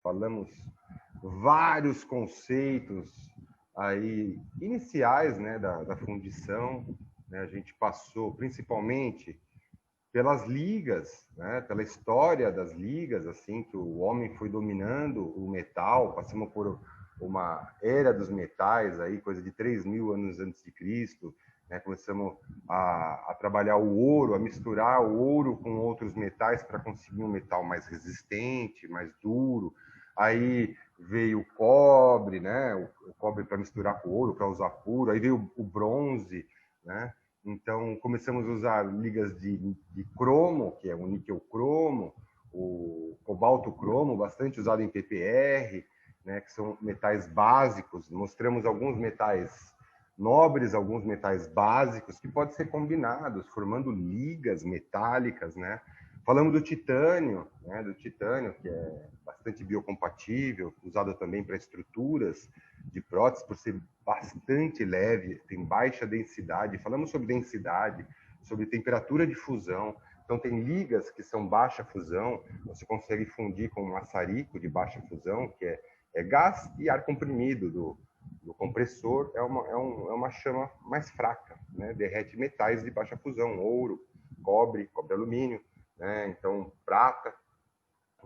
falamos vários conceitos aí iniciais, né, da fundição, né? A gente passou principalmente pelas ligas, né, pela história das ligas, assim, que o homem foi dominando o metal, passamos por uma era dos metais, aí, coisa de 3.000 anos antes de Cristo, né, começamos a trabalhar o ouro, a misturar o ouro com outros metais para conseguir um metal mais resistente, mais duro. Aí veio o cobre, né, o cobre para misturar com o ouro, para usar puro. Aí veio o bronze, né? Então, começamos a usar ligas de cromo, que é o níquel cromo, o cobalto cromo, bastante usado em PPR, né, que são metais básicos. Mostramos alguns metais nobres, alguns metais básicos, que podem ser combinados, formando ligas metálicas, né? Falamos do titânio, né, que é bastante biocompatível, usado também para estruturas de prótese, por ser bastante leve, tem baixa densidade. Falamos sobre densidade, sobre temperatura de fusão. Então, tem ligas que são baixa fusão, você consegue fundir com um maçarico de baixa fusão, que é gás e ar comprimido do compressor, é uma chama mais fraca, né? Derrete metais de baixa fusão, ouro, cobre alumínio, né? Então, prata.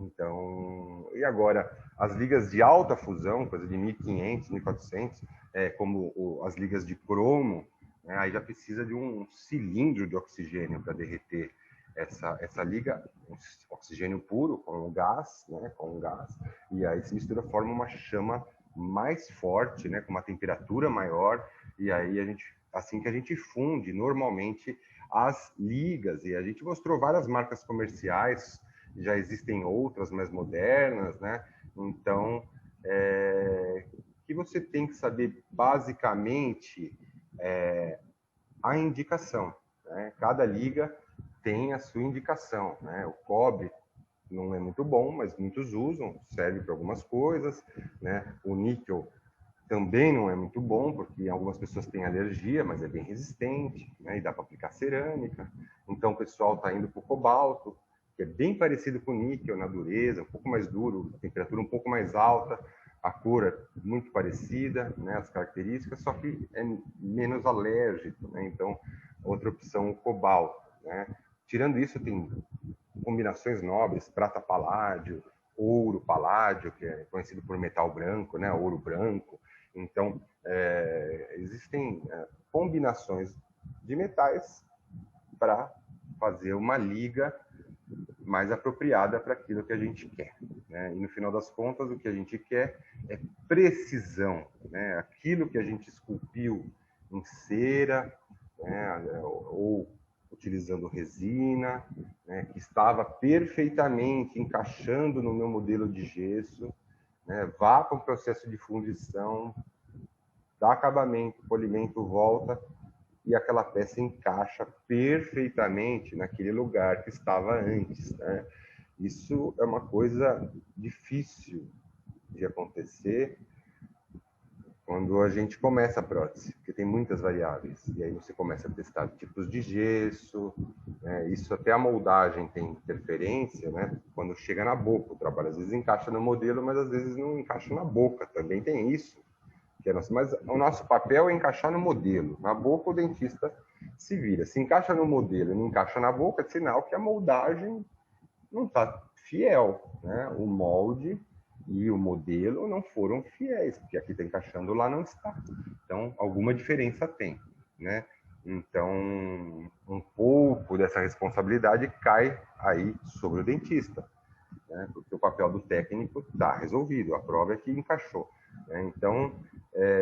Então, e agora, as ligas de alta fusão, coisa de 1.500, 1.400, como as ligas de cromo, né, aí já precisa de um cilindro de oxigênio para derreter essa liga, oxigênio puro com gás, né, e aí se mistura, forma uma chama mais forte, né, com uma temperatura maior, e aí assim que a gente funde normalmente as ligas, e a gente mostrou várias marcas comerciais, já existem outras mais modernas, né? Então, que você tem que saber basicamente a indicação, né? Cada liga tem a sua indicação, né? O cobre não é muito bom, mas muitos usam, serve para algumas coisas, né? O níquel também não é muito bom, porque algumas pessoas têm alergia, mas é bem resistente, né? E dá para aplicar cerâmica. Então, o pessoal está indo para o cobalto, que é bem parecido com o níquel na dureza, um pouco mais duro, a temperatura um pouco mais alta, a cor é muito parecida, né? As características, só que é menos alérgico, né? Então, outra opção, o cobalto, né? Tirando isso, tem combinações nobres, prata paládio, ouro paládio, que é conhecido por metal branco, né? Ouro branco. Então, existem combinações de metais para fazer uma liga mais apropriada para aquilo que a gente quer, né? E no final das contas, o que a gente quer é precisão, né? Aquilo que a gente esculpiu em cera, né? Ou utilizando resina, né? Que estava perfeitamente encaixando no meu modelo de gesso, né? Vá para o processo de fundição, dá acabamento, polimento, volta, e aquela peça encaixa perfeitamente naquele lugar que estava antes, né? Isso é uma coisa difícil de acontecer quando a gente começa a prótese, porque tem muitas variáveis. E aí você começa a testar tipos de gesso, né? Isso até a moldagem tem interferência, né? Quando chega na boca, o trabalho às vezes encaixa no modelo, mas às vezes não encaixa na boca. Também tem isso. Mas o nosso papel é encaixar no modelo. Na boca, o dentista se vira. Se encaixa no modelo e não encaixa na boca, é sinal que a moldagem não está fiel, né? O molde e o modelo não foram fiéis, porque aqui está encaixando, lá não está. Então, alguma diferença tem, né? Então, um pouco dessa responsabilidade cai aí sobre o dentista, né? Porque o papel do técnico está resolvido, a prova é que encaixou, né? Então,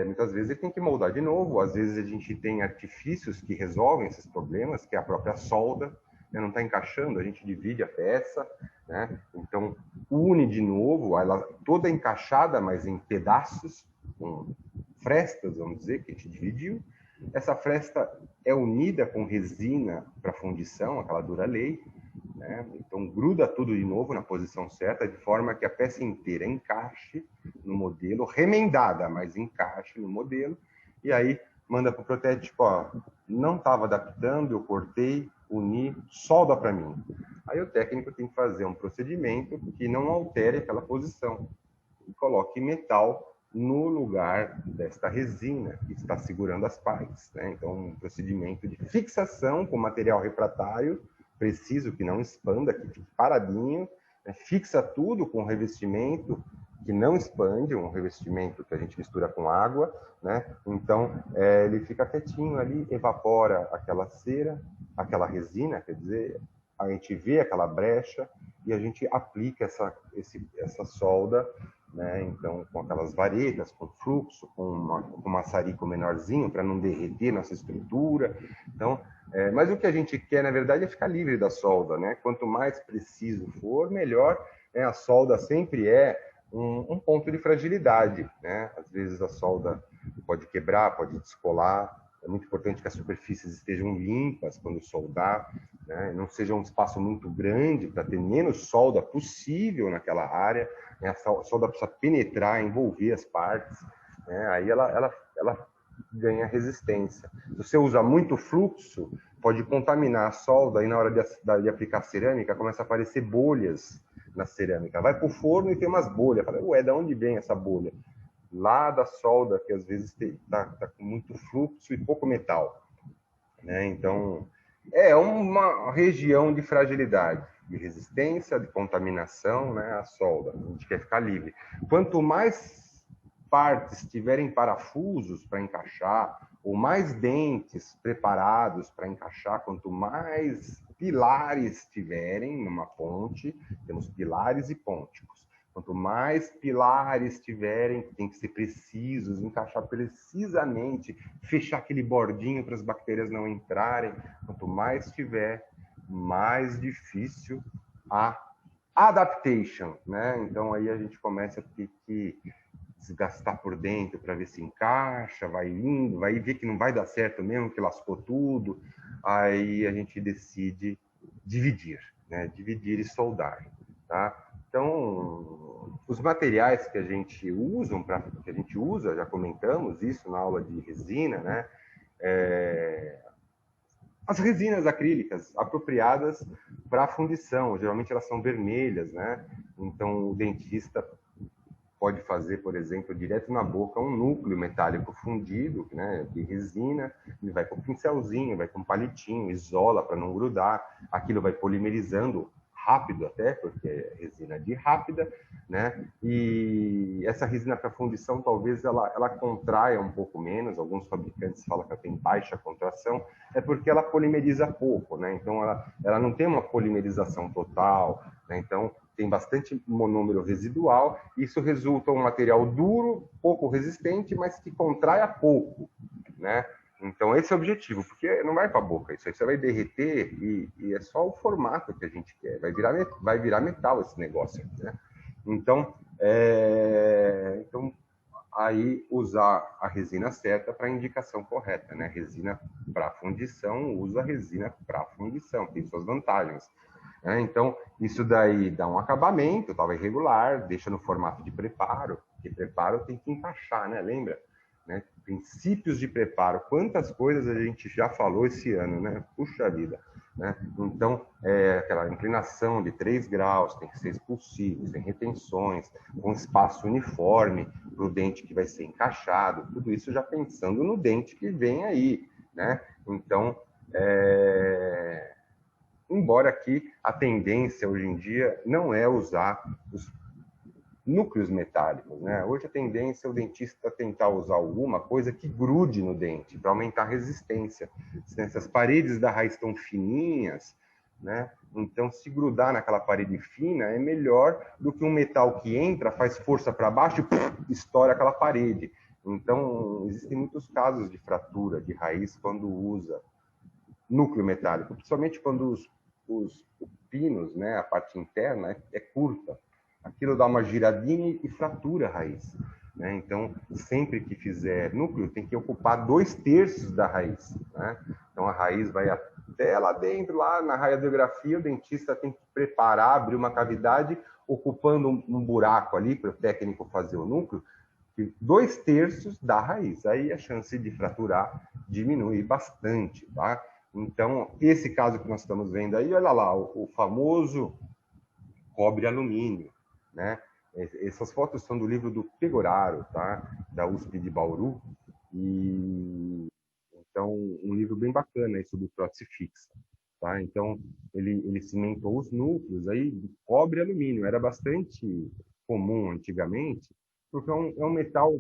muitas vezes ele tem que moldar de novo, às vezes a gente tem artifícios que resolvem esses problemas, que é a própria solda, né? Não está encaixando, a gente divide a peça, né? Então une de novo, ela toda encaixada, mas em pedaços, com frestas, vamos dizer, que a gente dividiu. Essa fresta é unida com resina para fundição, aquela Duralay, né? Então gruda tudo de novo na posição certa, de forma que a peça inteira encaixe no modelo, remendada, mas encaixe no modelo, e aí manda para o protético, ó, não estava adaptando, eu cortei, uni, solda para mim. Aí o técnico tem que fazer um procedimento que não altere aquela posição, e coloque metal no lugar desta resina que está segurando as partes, né? Então, um procedimento de fixação com material refratário, preciso que não expanda, que fique paradinho, né? Fixa tudo com revestimento que não expande, um revestimento que a gente mistura com água, né? Então, ele fica quietinho ali, evapora aquela cera, aquela resina, quer dizer, a gente vê aquela brecha e a gente aplica essa solda, né? Então, com aquelas varetas, com fluxo, com um maçarico menorzinho para não derreter nossa estrutura. Então, mas o que a gente quer, na verdade, é ficar livre da solda, né? Quanto mais preciso for, melhor. Né? A solda sempre é um ponto de fragilidade, né? Às vezes a solda pode quebrar, pode descolar. É muito importante que as superfícies estejam limpas quando soldar, né? Não seja um espaço muito grande para ter menos solda possível naquela área. Né? A solda precisa penetrar, envolver as partes, né? Aí ela ganha resistência. Se você usa muito fluxo, pode contaminar a solda e na hora de aplicar cerâmica começa a aparecer bolhas na cerâmica. Vai para o forno e tem umas bolhas. Fala, ué, de onde vem essa bolha? Lá da solda, que às vezes está com muito fluxo e pouco metal. Né? Então, é uma região de fragilidade, de resistência, de contaminação, né? A solda. A gente quer ficar livre. Quanto mais partes tiverem parafusos para encaixar, ou mais dentes preparados para encaixar, quanto mais pilares tiverem numa ponte, temos pilares e pônticos. Quanto mais pilares tiverem, tem que ser precisos, encaixar precisamente, fechar aquele bordinho para as bactérias não entrarem. Quanto mais tiver, mais difícil a adaptation, né? Então aí a gente começa a ter que desgastar por dentro para ver se encaixa, vai indo, vai ver que não vai dar certo mesmo, que lascou tudo. Aí a gente decide dividir, né? Dividir e soldar, tá? Então, os materiais que a gente usa, já comentamos isso na aula de resina, né? As resinas acrílicas apropriadas para fundição, geralmente elas são vermelhas, né? Então, o dentista pode fazer, por exemplo, direto na boca um núcleo metálico fundido, né, de resina, ele vai com um pincelzinho, vai com um palitinho, isola para não grudar, aquilo vai polimerizando rápido até, porque é resina de rápida, né? E essa resina para fundição talvez ela contraia um pouco menos, alguns fabricantes falam que ela tem baixa contração, é porque ela polimeriza pouco, né? Então ela não tem uma polimerização total, né? Então tem bastante monômero residual, isso resulta em um material duro, pouco resistente, mas que contraia pouco, né? Então, esse é o objetivo, porque não vai para a boca, isso aí você vai derreter e é só o formato que a gente quer, vai virar metal esse negócio, né? Então, aí usar a resina certa para a indicação correta, né? Resina para fundição, usa resina para fundição, tem suas vantagens. Né? Então, isso daí dá um acabamento, estava irregular, deixa no formato de preparo, porque preparo tem que encaixar, né? Lembra? Né? Princípios de preparo, quantas coisas a gente já falou esse ano, né? Puxa vida. Né? Então, aquela inclinação de 3 graus, tem que ser expulsivo, sem retenções, com espaço uniforme para o dente que vai ser encaixado, tudo isso já pensando no dente que vem aí. Né? Então, embora aqui a tendência hoje em dia não é usar os núcleos metálicos, né? Hoje a tendência é o dentista tentar usar alguma coisa que grude no dente, para aumentar a resistência. Se essas paredes da raiz estão fininhas, né? Então, se grudar naquela parede fina é melhor do que um metal que entra, faz força para baixo e estoura aquela parede. Então, existem muitos casos de fratura de raiz quando usa núcleo metálico, principalmente quando os pinos, né, a parte interna é curta. Aquilo dá uma giradinha e fratura a raiz. Né? Então, sempre que fizer núcleo, tem que ocupar 2/3 da raiz. Né? Então, a raiz vai até lá dentro, lá na radiografia, o dentista tem que preparar, abrir uma cavidade, ocupando um buraco ali para o técnico fazer o núcleo, 2/3 da raiz. Aí a chance de fraturar diminui bastante. Tá? Então, esse caso que nós estamos vendo aí, olha lá, o famoso cobre alumínio. Né? Essas fotos são do livro do Pegoraro, tá? Da USP de Bauru. E então, um livro bem bacana aí sobre prótese fixa. Tá? Então, ele cimentou os núcleos aí de cobre e alumínio. Era bastante comum antigamente, porque é um metal,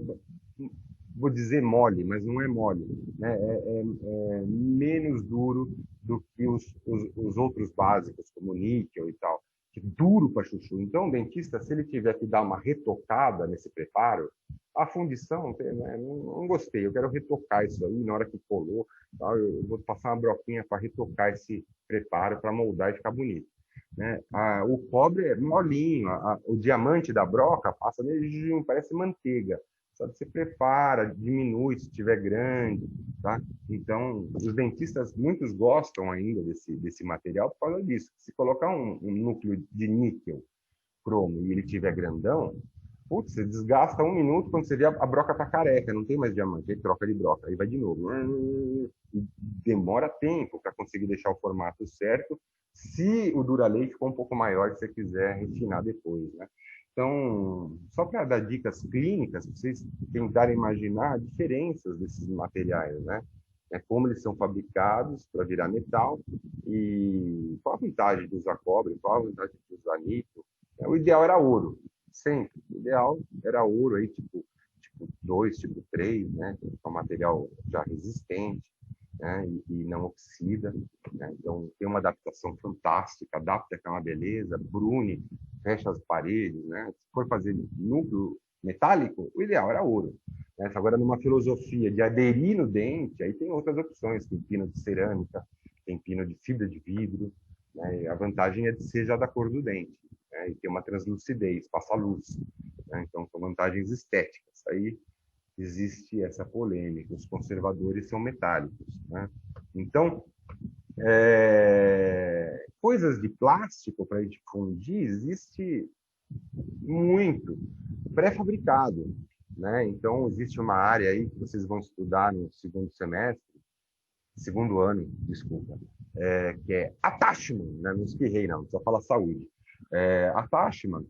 vou dizer mole, mas não é mole. Né? É menos duro do que os outros básicos, como níquel e tal. Que é duro para chuchu. Então, o dentista, se ele tiver que dar uma retocada nesse preparo, a fundição, né, não gostei, eu quero retocar isso aí na hora que colou, tá? Eu vou passar uma broquinha para retocar esse preparo, para moldar e ficar bonito. Né? O cobre é molinho, o diamante da broca passa beijinho, parece manteiga. Só que você prepara, diminui se estiver grande, tá? Então, os dentistas, muitos gostam ainda desse material por causa disso. Se colocar um núcleo de níquel cromo e ele tiver grandão, putz, você desgasta 1 minuto, quando você vê a broca tá careca, não tem mais diamante, aí troca de broca, aí vai de novo. Demora tempo para conseguir deixar o formato certo, se o Duraleite ficou um pouco maior, se você quiser refinar depois, né? Então, só para dar dicas clínicas, para vocês tentarem imaginar diferenças desses materiais, né? Como eles são fabricados para virar metal e qual a vantagem de usar cobre, qual a vantagem de usar níquel. O ideal era ouro, sempre. O ideal era ouro, aí, tipo 2, tipo 3, né? Que é um material já resistente, né? E não oxida. Né? Então, tem uma adaptação fantástica, adapta que é uma beleza, brune, fecha as paredes. Né? Se for fazer núcleo metálico, o ideal era ouro. Né? Agora, numa filosofia de aderir no dente, aí tem outras opções, tem pino de cerâmica, tem pino de fibra de vidro. Né? A vantagem é de ser já da cor do dente. Né? E ter uma translucidez, passa luz. Né? Então, são vantagens estéticas. Aí existe essa polêmica. Os conservadores são metálicos. Né? Então, coisas de plástico para a gente fundir existe muito pré-fabricado. Né? Então, existe uma área aí que vocês vão estudar no segundo ano, desculpa, que é attachment, né? Não espirrei não, só fala saúde. Attachment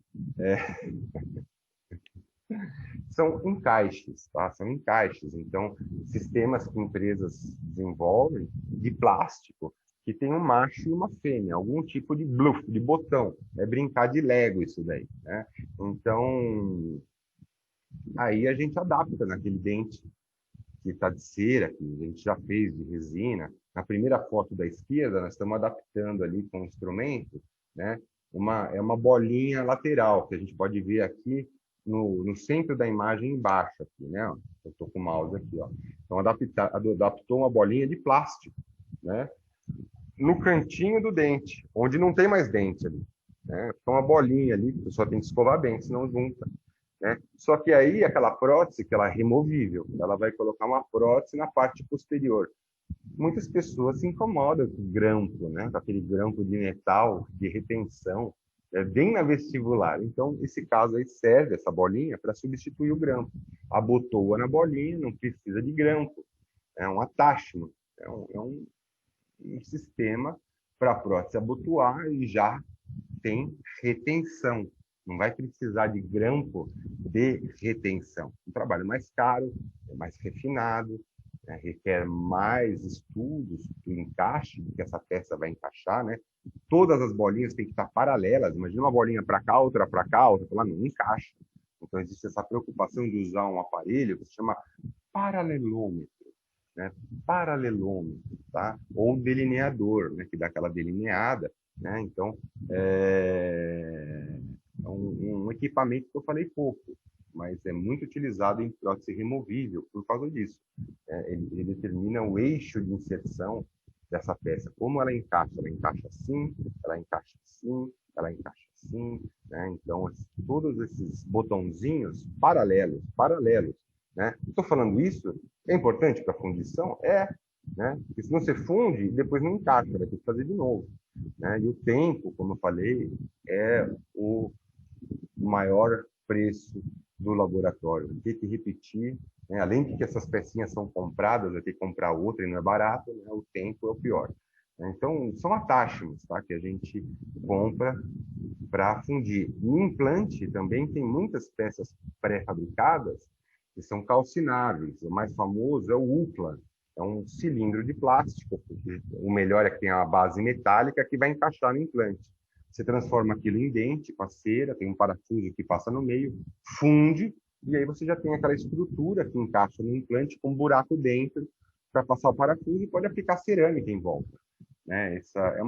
são encaixes, tá? São encaixes. Então, sistemas que empresas desenvolvem de plástico que tem um macho e uma fêmea, algum tipo de bluff, de botão. É brincar de Lego isso daí, né? Então, aí a gente adapta naquele dente que está de cera, que a gente já fez de resina. Na primeira foto da esquerda, nós estamos adaptando ali com o instrumento, né? É uma bolinha lateral, que a gente pode ver aqui no centro da imagem embaixo, aqui, né? Eu estou com o mouse aqui, ó. Então, adaptou uma bolinha de plástico, né? No cantinho do dente, onde não tem mais dente ali, né? Então, uma bolinha ali, que a pessoa tem que escovar bem, senão junta. Né? Só que aí aquela prótese, que ela é removível, ela vai colocar uma prótese na parte posterior. Muitas pessoas se incomodam com o grampo, né? Com aquele grampo de metal, de retenção, bem na vestibular. Então, esse caso aí serve, essa bolinha, para substituir o grampo. Abotoa na bolinha, não precisa de grampo. É um attachment, um sistema para a prótese abotoar e já tem retenção. Não vai precisar de grampo de retenção. Um trabalho mais caro, é mais refinado, né? Requer mais estudos do encaixe, que essa peça vai encaixar, né? Todas as bolinhas têm que estar paralelas. Imagina uma bolinha para cá, outra para cá, outra para lá, não encaixa. Então, existe essa preocupação de usar um aparelho que se chama paralelômetro, né? Paralelômetro, tá? Ou delineador, né? Que dá aquela delineada, né? Então, é um equipamento que eu falei pouco, mas é muito utilizado em prótese removível por causa disso. Ele determina o eixo de inserção dessa peça, como ela encaixa assim, ela encaixa assim, ela encaixa assim, né? Então, todos esses botãozinhos paralelos, né? Estou falando isso, é importante para a fundição? Né? Porque se você funde, depois não encaixa, vai ter que fazer de novo. Né? E o tempo, como eu falei, é o maior preço do laboratório. Vai ter que repetir, né? Além de que essas pecinhas são compradas, vai ter que comprar outra e não é barato, né? O tempo é o pior. Então, são atáchimos, tá? Que a gente compra para fundir. No implante também tem muitas peças pré-fabricadas que são calcináveis. O mais famoso é o UPLA, é um cilindro de plástico. O melhor é que tem a base metálica que vai encaixar no implante. Você transforma aquilo em dente com a cera, tem um parafuso que passa no meio, funde, e aí você já tem aquela estrutura que encaixa no implante com um buraco dentro para passar o parafuso e pode aplicar cerâmica em volta, né? Essa é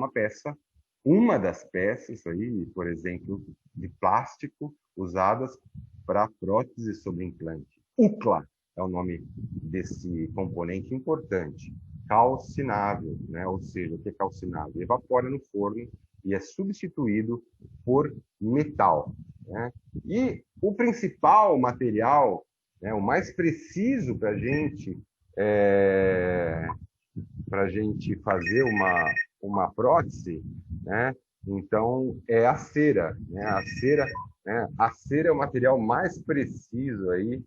uma das peças aí, por exemplo, de plástico usadas para prótese sobre implante. UCLA é o nome desse componente importante. Calcinável, né? Ou seja, o que é calcinável? Evapora no forno e é substituído por metal, né? E o principal material, né, o mais preciso para a gente fazer uma prótese, né? Então, é a cera, né? A cera é o material mais preciso aí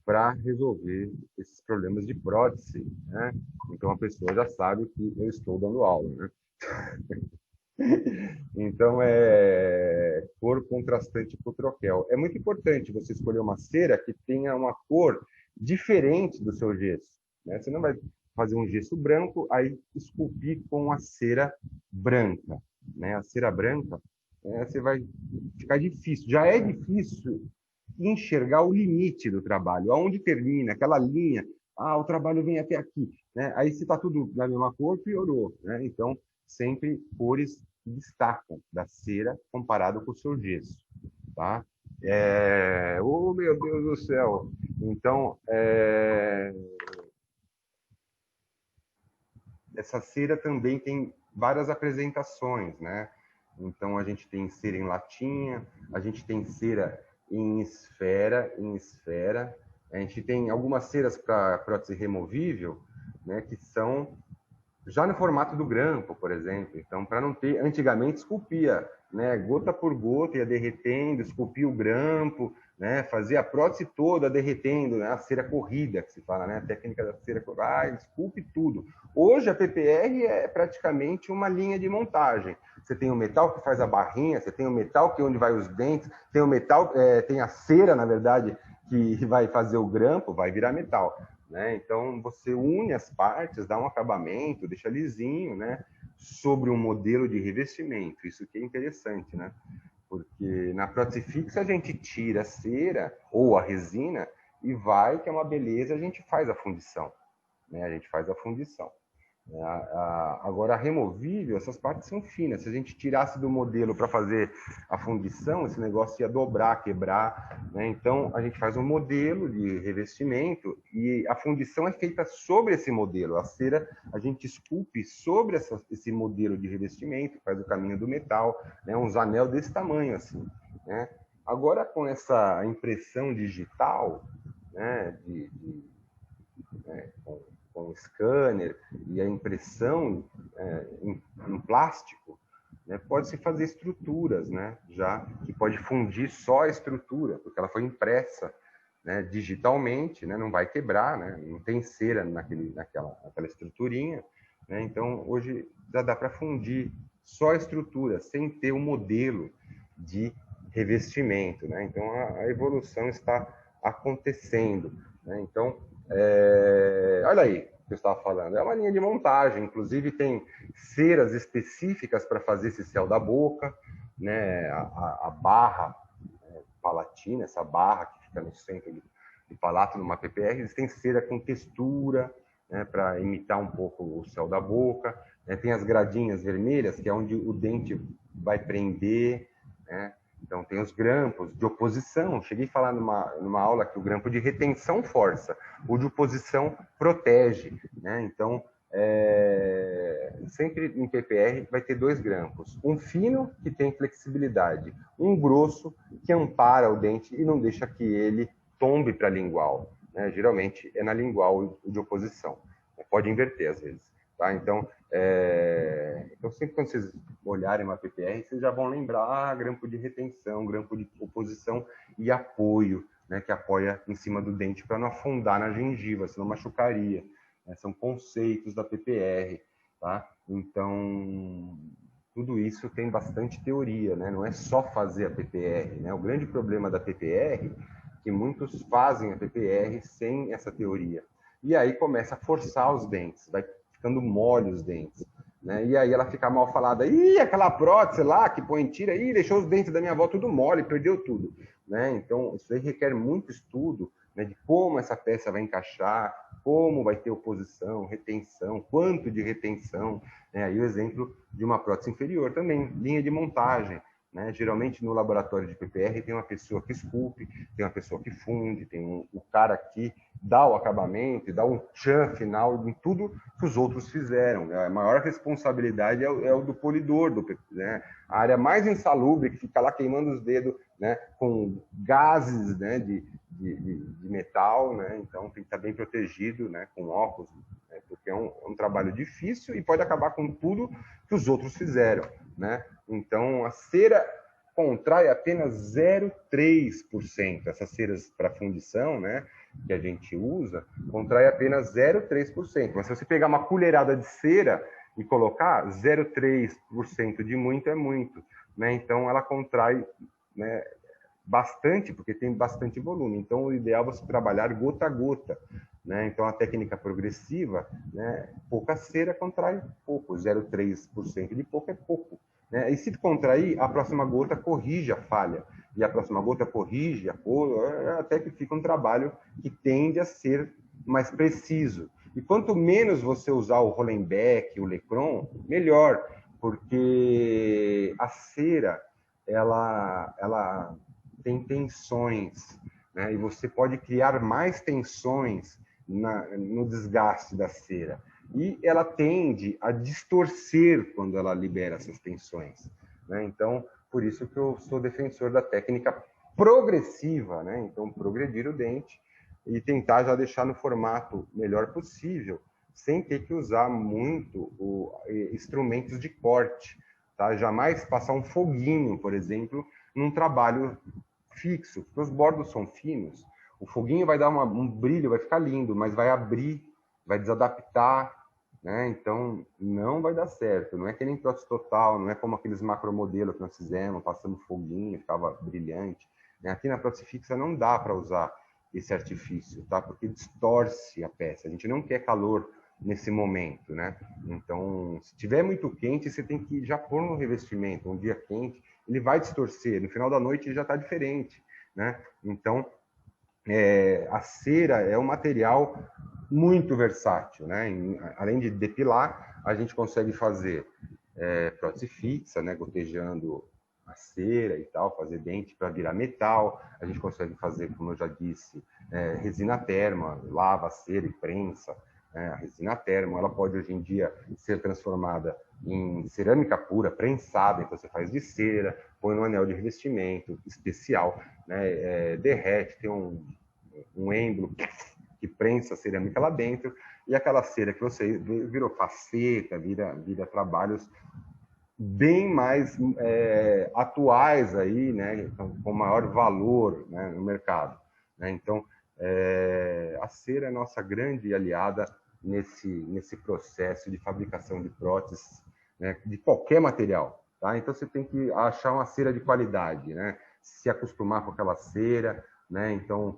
para resolver esses problemas de prótese, né? Então, a pessoa já sabe que eu estou dando aula, né? Então, é cor contrastante para o troquel. É muito importante você escolher uma cera que tenha uma cor diferente do seu gesso, né? Você não vai fazer um gesso branco, aí esculpir com a cera branca, né? A cera branca, você vai ficar difícil. Já é difícil enxergar o limite do trabalho, aonde termina aquela linha. Ah, o trabalho vem até aqui, né? Aí se está tudo na mesma cor, piorou, né? Então, sempre cores que destacam da cera comparado com o seu gesso, tá? Oh, meu Deus do céu! Então, essa cera também tem várias apresentações, né? Então, a gente tem cera em latinha, a gente tem cera em esfera. A gente tem algumas ceras para prótese removível, né, que são já no formato do grampo, por exemplo. Então, para não ter, antigamente esculpia, né, gota por gota, ia derretendo, esculpia o grampo, né, fazia a prótese toda derretendo, né, a cera corrida, que se fala, né, a técnica da cera corrida, esculpe tudo. Hoje a PPR é praticamente uma linha de montagem. Você tem o metal que faz a barrinha, você tem o metal que é onde vai os dentes, tem o metal, tem a cera, na verdade, que vai fazer o grampo, vai virar metal. Né? Então, você une as partes, dá um acabamento, deixa lisinho, né? Sobre um modelo de revestimento. Isso que é interessante, né? Porque na prótese fixa a gente tira a cera ou a resina e vai, que é uma beleza, a gente faz a fundição. Né? A gente faz a fundição. Agora, a removível, essas partes são finas. Se a gente tirasse do modelo para fazer a fundição, esse negócio ia dobrar, quebrar, né? Então, a gente faz um modelo de revestimento e a fundição é feita sobre esse modelo. A cera, a gente esculpe sobre esse modelo de revestimento, faz o caminho do metal, né? Uns anel desse tamanho, assim, né? Agora, com essa impressão digital, né? Com o scanner e a impressão em plástico, né, pode-se fazer estruturas, né, já que pode fundir só a estrutura, porque ela foi impressa, né, digitalmente, né, não vai quebrar, né, não tem cera naquela estruturinha, né, então hoje já dá para fundir só a estrutura, sem ter um modelo de revestimento, né, então a evolução está acontecendo, né, então olha aí o que eu estava falando, é uma linha de montagem, inclusive tem ceras específicas para fazer esse céu da boca, né? A barra palatina, essa barra que fica no centro do palato numa PPR, eles têm cera com textura, né, para imitar um pouco o céu da boca, né? Tem as gradinhas vermelhas, que é onde o dente vai prender, né? Então, tem os grampos de oposição. Cheguei a falar numa aula que o grampo de retenção força, o de oposição protege, né? Então, sempre em PPR vai ter dois grampos. Um fino, que tem flexibilidade. Um grosso, que ampara o dente e não deixa que ele tombe para a lingual. Né? Geralmente é na lingual o de oposição. Pode inverter às vezes. Tá? Então, sempre quando vocês olharem uma PPR, vocês já vão lembrar grampo de retenção, grampo de oposição e apoio, né, que apoia em cima do dente para não afundar na gengiva, senão machucaria. Né? São conceitos da PPR. tá? Então, tudo isso tem bastante teoria, né? Não é só fazer a PPR, né? O grande problema da PPR é que muitos fazem a PPR sem essa teoria. E aí começa a forçar os dentes, vai ficando mole os dentes, né? E aí ela fica mal falada, ih, aquela prótese lá que põe tira, ih, deixou os dentes da minha avó tudo mole, perdeu tudo, né? Então, isso aí requer muito estudo, né, de como essa peça vai encaixar, como vai ter oposição, retenção, quanto de retenção, né? Aí o exemplo de uma prótese inferior também, linha de montagem, né? Geralmente no laboratório de PPR tem uma pessoa que esculpe, tem uma pessoa que funde, tem o cara que dá o acabamento, dá um tchan final em tudo que os outros fizeram. A maior responsabilidade é o do polidor, né? A área mais insalubre, que fica lá queimando os dedos, né? Com gases, né? De metal, né? Então tem que estar bem protegido, né? Com óculos, né? Porque é um trabalho difícil e pode acabar com tudo que os outros fizeram, né? Então a cera contrai apenas 0,3%. Essas ceras para fundição, né, que a gente usa, contrai apenas 0,3%. Mas se você pegar uma colherada de cera e colocar, 0,3% de muito é muito, né? Então ela contrai, né, bastante, porque tem bastante volume. Então, o ideal é você trabalhar gota a gota, né? Então, a técnica progressiva, né, pouca cera contrai pouco, 0,3% de pouco é pouco, né? E se contrair, a próxima gota corrige a falha, e a próxima gota corrige a cor, até que fica um trabalho que tende a ser mais preciso. E quanto menos você usar o Hollenbeck, o Lecron, melhor, porque a cera, ela tem tensões, né? E você pode criar mais tensões no desgaste da cera. E ela tende a distorcer quando ela libera essas tensões, né? Então, por isso que eu sou defensor da técnica progressiva, né? Então, progredir o dente e tentar já deixar no formato melhor possível, sem ter que usar muito instrumentos de corte, tá? Jamais passar um foguinho, por exemplo, num trabalho fixo, porque os bordos são finos, o foguinho vai dar um brilho, vai ficar lindo, mas vai abrir, vai desadaptar, né? Então não vai dar certo. Não é que nem prótese total, não é como aqueles macromodelos que nós fizemos, passando foguinho, ficava brilhante. Aqui na prótese fixa não dá para usar esse artifício, tá? Porque distorce a peça. A gente não quer calor nesse momento, né? Então, se tiver muito quente, você tem que já pôr no revestimento. Um dia quente, ele vai distorcer. No final da noite, ele já está diferente, né? Então, a cera é um material muito versátil, né? Além de depilar, a gente consegue fazer prótese fixa, né? Gotejando a cera e tal, fazer dente para virar metal. A gente consegue fazer, como eu já disse, resina terma, lava a cera e prensa. A resina termo, ela pode hoje em dia ser transformada em cerâmica pura, prensada, então você faz de cera, põe no anel de revestimento especial, né? Derrete, tem um êmbolo que prensa a cerâmica lá dentro, e aquela cera que você virou faceta, vira trabalhos bem mais atuais aí, né, com maior valor, né, no mercado, né? Então, a cera é a nossa grande aliada nesse processo de fabricação de próteses, né, de qualquer material, tá? Então, você tem que achar uma cera de qualidade, né? Se acostumar com aquela cera, né? Então,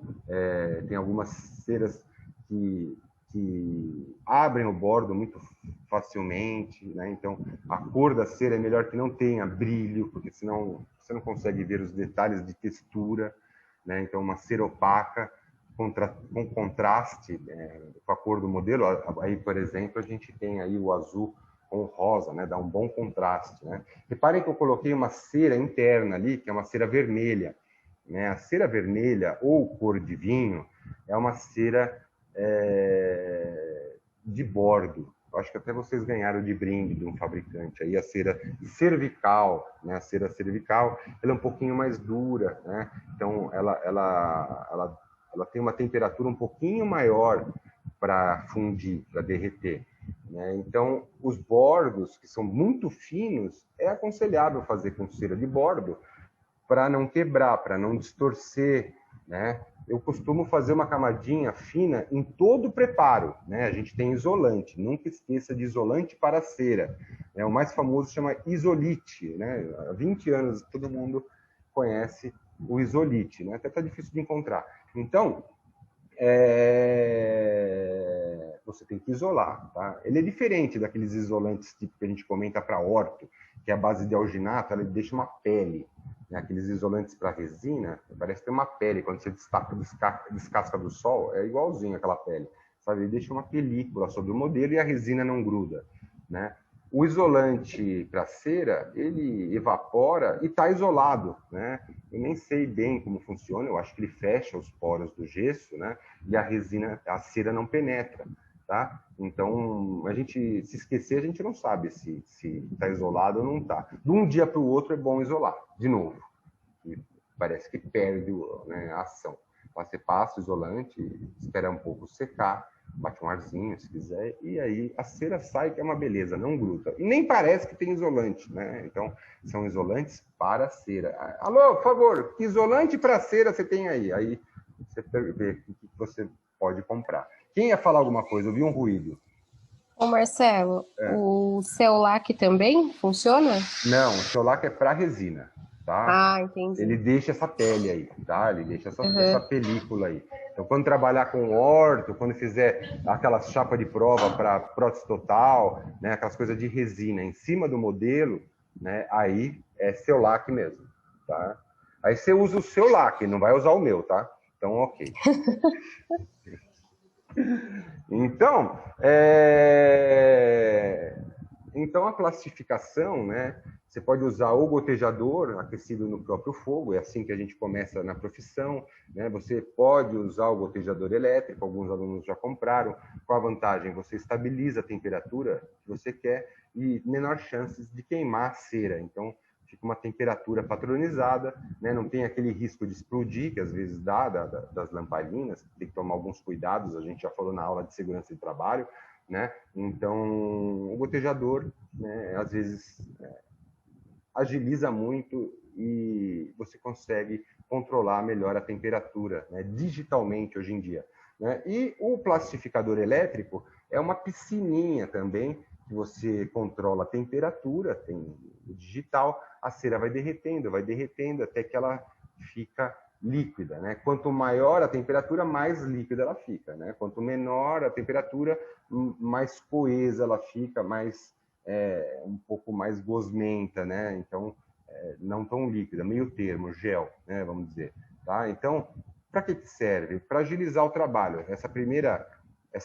tem algumas ceras que abrem o bordo muito facilmente, né? Então, a cor da cera é melhor que não tenha brilho, porque senão você não consegue ver os detalhes de textura, né? Então, uma cera opaca com contraste com a cor do modelo. Aí, por exemplo, a gente tem aí o azul com o rosa, né? Dá um bom contraste, né? Reparem que eu coloquei uma cera interna ali, que é uma cera vermelha, né? A cera vermelha ou cor de vinho é uma cera de bordo. Eu acho que até vocês ganharam de brinde de um fabricante aí a cera cervical, né? A cera cervical, ela é um pouquinho mais dura, né? Então ela tem uma temperatura um pouquinho maior para fundir, para derreter, né? Então os bordos que são muito finos é aconselhável fazer com cera de bordo para não quebrar, para não distorcer, né? eu costumo fazer uma camadinha fina em todo o preparo, né? A gente tem isolante, nunca esqueça de isolante para cera. Né? O mais famoso chama isolite, né? Há 20 anos todo mundo conhece o isolite, né? Até tá difícil de encontrar. Então, você tem que isolar, tá? Ele é diferente daqueles isolantes tipo que a gente comenta para orto, que é a base de alginato, ele deixa uma pele. Né? Aqueles isolantes para resina, parece ter uma pele. Quando você destaca, descasca do sol, é igualzinho aquela pele. Sabe? Ele deixa uma película sobre o modelo e a resina não gruda, né? O isolante para cera, ele evapora e está isolado, né? Eu nem sei bem como funciona, eu acho que ele fecha os poros do gesso, né? E a resina, a cera não penetra, tá? Então, a gente se esquecer, a gente não sabe se está isolado ou não está. De um dia para o outro é bom isolar, de novo. Parece que perde, né, a ação. Você passa o isolante, espera um pouco secar, bate um arzinho se quiser, e aí a cera sai, que é uma beleza, não gruda. E nem parece que tem isolante, né? Então, são isolantes para cera. Alô, por favor, que isolante para cera você tem aí? Aí você vê o que você pode comprar. Quem ia falar alguma coisa? Eu vi um ruído. Ô Marcelo, o seu lac também funciona? Não, o Shellac é para resina, tá? Ah, entendi. Ele deixa essa pele aí, tá? Ele deixa essa Uhum. película aí. Então, quando trabalhar com orto, quando fizer aquelas chapas de prova para prótese total, né, aquelas coisas de resina em cima do modelo, né, aí é seu lac mesmo, tá? Aí você usa o seu lac, não vai usar o meu, tá? Então, ok. Então, então a classificação, né? Você pode usar o gotejador aquecido no próprio fogo, é assim que a gente começa na profissão, né? Você pode usar o gotejador elétrico, alguns alunos já compraram. Com a vantagem, você estabiliza a temperatura que você quer e menor chances de queimar a cera. Então, fica uma temperatura padronizada, né? Não tem aquele risco de explodir, que às vezes dá das lamparinas, tem que tomar alguns cuidados, a gente já falou na aula de segurança de trabalho, né? Então, o gotejador, né, às vezes agiliza muito e você consegue controlar melhor a temperatura, né, digitalmente hoje em dia. Né? E o plastificador elétrico é uma piscininha também, que você controla a temperatura, tem o digital, a cera vai derretendo até que ela fica líquida, né? Quanto maior a temperatura, mais líquida ela fica, né? Quanto menor a temperatura, mais coesa ela fica, mais um pouco mais gosmenta, né? Então, não tão líquida, meio termo, gel, né? Vamos dizer, tá? Então, para que serve? Para agilizar o trabalho. Essa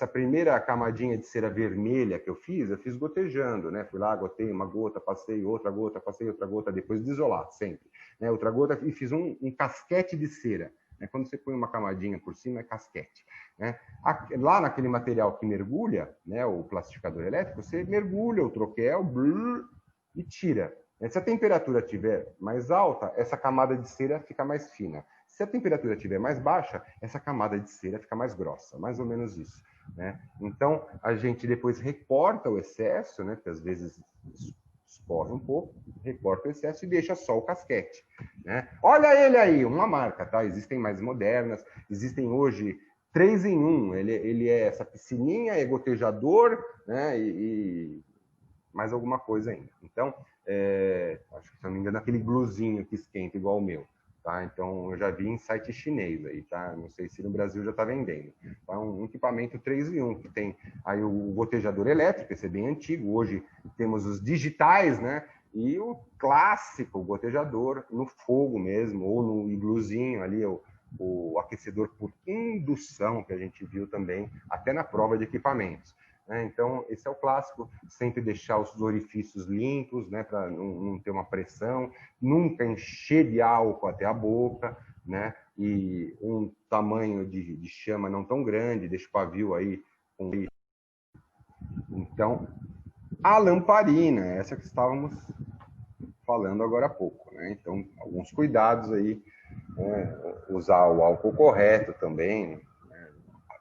primeira camadinha de cera vermelha que eu fiz gotejando, né? Fui lá, gotei uma gota, passei outra gota, passei outra gota, depois de isolar, sempre. Né? Outra gota e fiz um casquete de cera. Né? Quando você põe uma camadinha por cima, é casquete. Né? Lá naquele material que mergulha, né, o plastificador elétrico, você mergulha o troquel e tira. Se a temperatura estiver mais alta, essa camada de cera fica mais fina. Se a temperatura estiver mais baixa, essa camada de cera fica mais grossa, mais ou menos isso. Né? Então, a gente depois recorta o excesso, né, porque às vezes escorre um pouco, recorta o excesso e deixa só o casquete. Né? Olha ele aí, uma marca, tá? Existem mais modernas, existem hoje 3 em 1. Ele é essa piscininha, é gotejador, né? E mais alguma coisa ainda. Então, acho que, se não me engano, aquele gluzinho que esquenta igual o meu. Tá? Então, eu já vi em site chinês aí, tá? Não sei se no Brasil já está vendendo. Tá? Um equipamento 3 em 1, que tem aí o gotejador elétrico, esse é bem antigo. Hoje temos os digitais, né? E o clássico gotejador no fogo mesmo, ou no igluzinho ali, o aquecedor por indução, que a gente viu também, até na prova de equipamentos. Então, esse é o clássico, sempre deixar os orifícios limpos, né, para não ter uma pressão, nunca encher de álcool até a boca, né, e um tamanho de chama não tão grande, deixa o pavio aí. Então, a lamparina, essa que estávamos falando agora há pouco, né, então, alguns cuidados aí, usar o álcool correto também.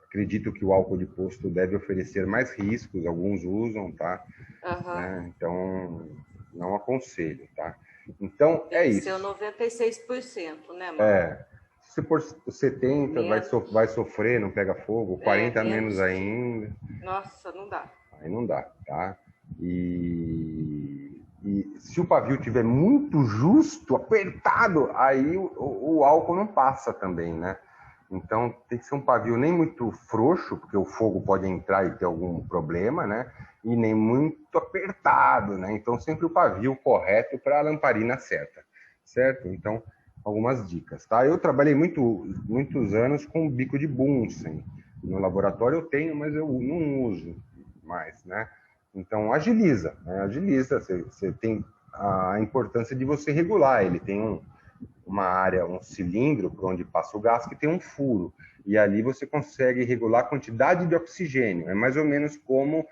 Acredito que o álcool de posto deve oferecer mais riscos, alguns usam, tá? Aham. Então, não aconselho, tá? Então, Tem é que ser o isso. 96%, né, Mauro? Se por 70, vai sofrer, não pega fogo, 40 menos ainda. Nossa, não dá. Aí não dá, tá? E se o pavio tiver muito justo, apertado, aí o álcool não passa também, né? Então tem que ser um pavio nem muito frouxo, porque o fogo pode entrar e ter algum problema, né? E nem muito apertado, né? Então sempre o pavio correto para a lamparina certa, certo? Então algumas dicas, tá? Eu trabalhei muitos anos com bico de Bunsen. No laboratório eu tenho, mas eu não uso mais, né? Então agiliza, né? Agiliza. Você tem a importância de você regular. Ele tem uma área, um cilindro por onde passa o gás que tem um furo. E ali você consegue regular a quantidade de oxigênio. É mais ou menos como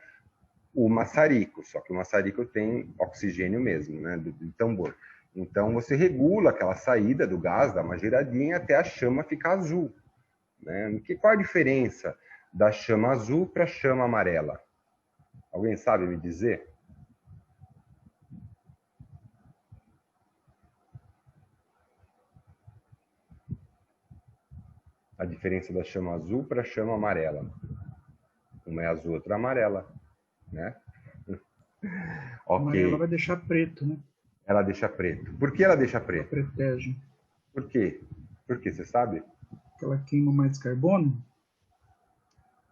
o maçarico, só que o maçarico tem oxigênio mesmo, né? Do tambor. Então você regula aquela saída do gás, dá uma giradinha até a chama ficar azul, né? Qual a diferença da chama azul para a chama amarela? Alguém sabe me dizer? A diferença da chama azul para a chama amarela. Uma é azul, outra é amarela, né? Ok. Amarela vai deixar preto, né? Ela deixa preto. Por que ela deixa preto? Ela protege. Por quê? Por quê? Você sabe? Porque ela queima mais carbono?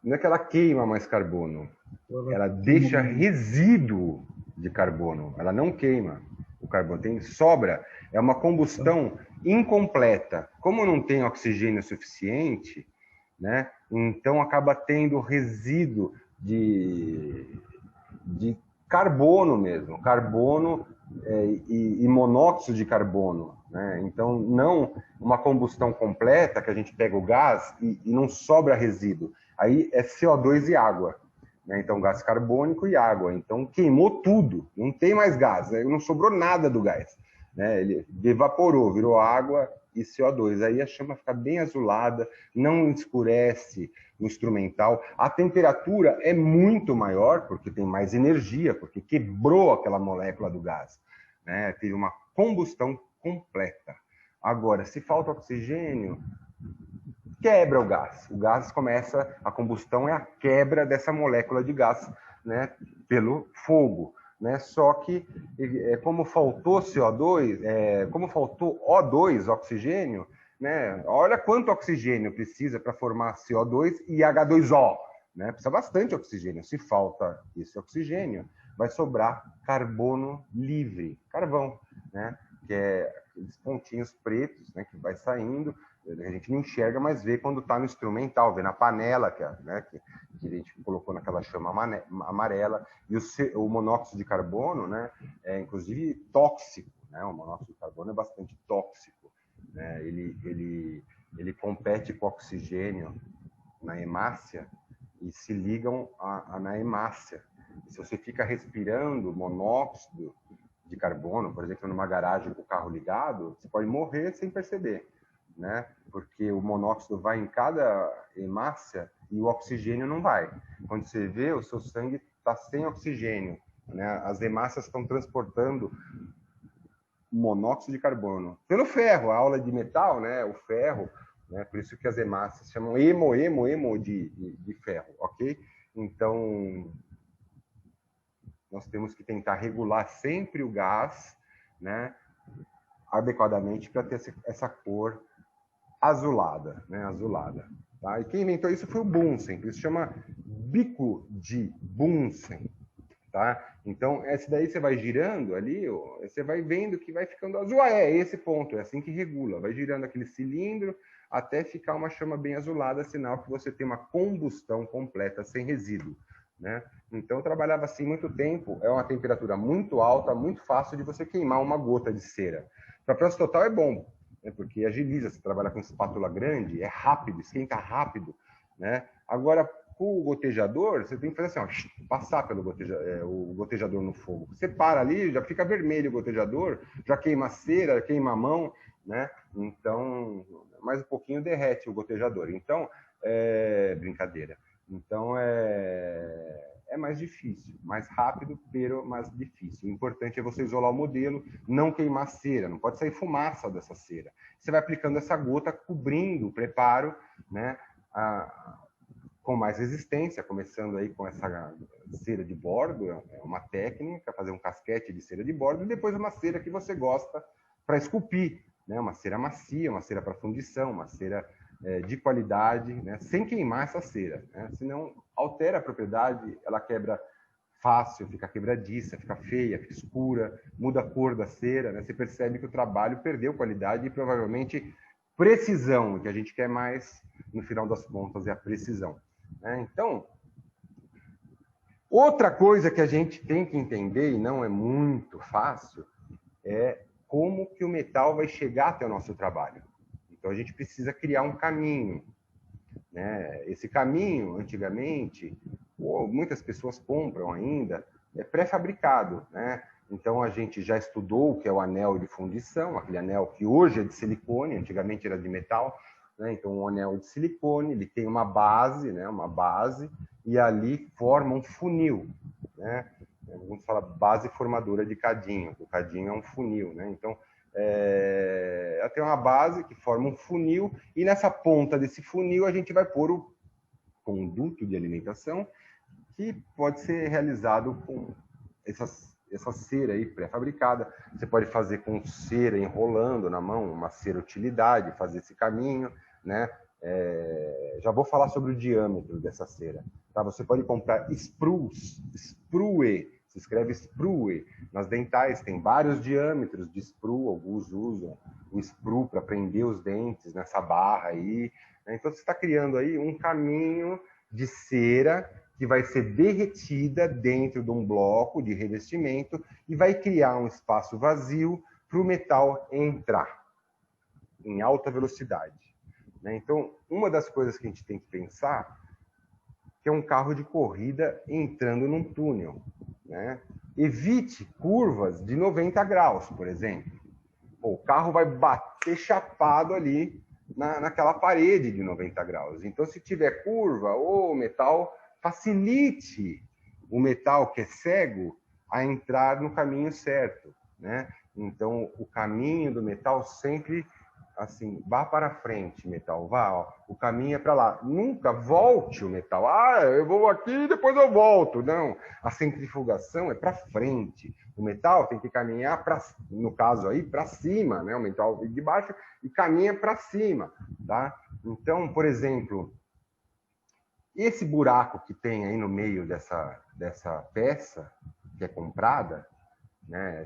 Não é que ela queima mais carbono. Ela deixa resíduo de carbono. Ela não queima o carbono. Tem sobra. É uma combustão incompleta. Como não tem oxigênio suficiente, né? Então acaba tendo resíduo de carbono mesmo. Carbono e monóxido de carbono, né? Então não uma combustão completa que a gente pega o gás e não sobra resíduo. Aí é CO2 e água, né? Então gás carbônico e água. Então queimou tudo, não tem mais gás, né? Não sobrou nada do gás, né? Ele evaporou, virou água e CO2. Aí a chama fica bem azulada, não escurece o instrumental. A temperatura é muito maior, porque tem mais energia, porque quebrou aquela molécula do gás, né? Teve uma combustão completa. Agora, se falta oxigênio, quebra o gás. O gás começa, a combustão é a quebra dessa molécula de gás, né? Pelo fogo, né? Só que, como faltou CO2, como faltou O2, oxigênio, né? Olha quanto oxigênio precisa para formar CO2 e H2O, né? Precisa bastante oxigênio. Se falta esse oxigênio, vai sobrar carbono livre, carvão, né? Que é aqueles pontinhos pretos, né? Que vai saindo, a gente não enxerga, mas vê quando está no instrumental, vê na panela que a gente colocou naquela chama amarela. E o monóxido de carbono, né? É inclusive tóxico, né? O monóxido de carbono é bastante tóxico, né? Ele compete com o oxigênio na hemácia e se ligam na hemácia. E se você fica respirando monóxido de carbono, por exemplo, numa garagem com o carro ligado, você pode morrer sem perceber, né? Porque o monóxido vai em cada hemácia e o oxigênio não vai. Quando você vê, o seu sangue está sem oxigênio, né? As hemácias estão transportando monóxido de carbono pelo ferro. A aula de metal, né? O ferro, né? Por isso que as hemácias chamam hemo de ferro, ok? Então nós temos que tentar regular sempre o gás, né? Adequadamente para ter essa cor azulada, né? Azulada, tá? E quem inventou isso foi o Bunsen, isso chama bico de Bunsen, tá? Então, esse daí você vai girando ali, ó, você vai vendo que vai ficando azul. É esse ponto, é assim que regula. Vai girando aquele cilindro até ficar uma chama bem azulada, sinal que você tem uma combustão completa, sem resíduo, né? Então, eu trabalhava assim muito tempo, é uma temperatura muito alta, muito fácil de você queimar uma gota de cera. Para processo total é bom, né? Porque agiliza, você trabalha com espátula grande, é rápido, esquenta rápido, né? Agora, com o gotejador, você tem que fazer assim, ó, passar pelo o gotejador no fogo. Você para ali, já fica vermelho o gotejador, já queima a cera, queima a mão, né? Então, mais um pouquinho derrete o gotejador. Então, brincadeira. Então, é é mais difícil, mais rápido, pero mais difícil. O importante é você isolar o modelo, não queimar cera, não pode sair fumaça dessa cera. Você vai aplicando essa gota, cobrindo o preparo, né, com mais resistência, começando aí com essa cera de bordo, é uma técnica, fazer um casquete de cera de bordo, e depois uma cera que você gosta para esculpir, né, uma cera macia, uma cera para fundição, uma cera de qualidade, né, sem queimar essa cera, né, senão altera a propriedade, ela quebra fácil, fica quebradiça, fica feia, fica escura, muda a cor da cera, né, você percebe que o trabalho perdeu qualidade e provavelmente precisão, o que a gente quer mais, no final das contas, é a precisão. Né? Então, outra coisa que a gente tem que entender, e não é muito fácil, é como que o metal vai chegar até o nosso trabalho. Então, a gente precisa criar um caminho. Né? Esse caminho, antigamente, muitas pessoas compram ainda, é pré-fabricado. Né? Então, a gente já estudou o que é o anel de fundição, aquele anel que hoje é de silicone, antigamente era de metal. Né? Então, um anel de silicone, ele tem uma base, né? Uma base, e ali forma um funil. Né? Vamos falar base formadora de cadinho, o cadinho é um funil. Né? Então, ela tem uma base que forma um funil, e nessa ponta desse funil a gente vai pôr o conduto de alimentação, que pode ser realizado com essa cera aí pré-fabricada. Você pode fazer com cera enrolando na mão, uma cera utilidade, fazer esse caminho, né? Já vou falar sobre o diâmetro dessa cera. Tá? Você pode comprar sprues, sprue, se escreve sprue. Nas dentais tem vários diâmetros de sprue, alguns usam o sprue para prender os dentes nessa barra aí. Né? Então você está criando aí um caminho de cera que vai ser derretida dentro de um bloco de revestimento e vai criar um espaço vazio para o metal entrar em alta velocidade. Né? Então, uma das coisas que a gente tem que pensar que é um carro de corrida entrando num túnel. Né? Evite curvas de 90 graus, por exemplo. O carro vai bater chapado ali naquela parede de 90 graus. Então, se tiver curva, o metal facilite o metal que é cego a entrar no caminho certo. Né? Então, o caminho do metal sempre assim, vá para frente, metal, vá, ó, o caminho é para lá. Nunca volte o metal. Eu vou aqui e depois eu volto. Não, a centrifugação é para frente. O metal tem que caminhar, no caso aí, para cima, né? O metal vem de baixo e caminha para cima, tá? Então, por exemplo, esse buraco que tem aí no meio dessa peça que é comprada, né,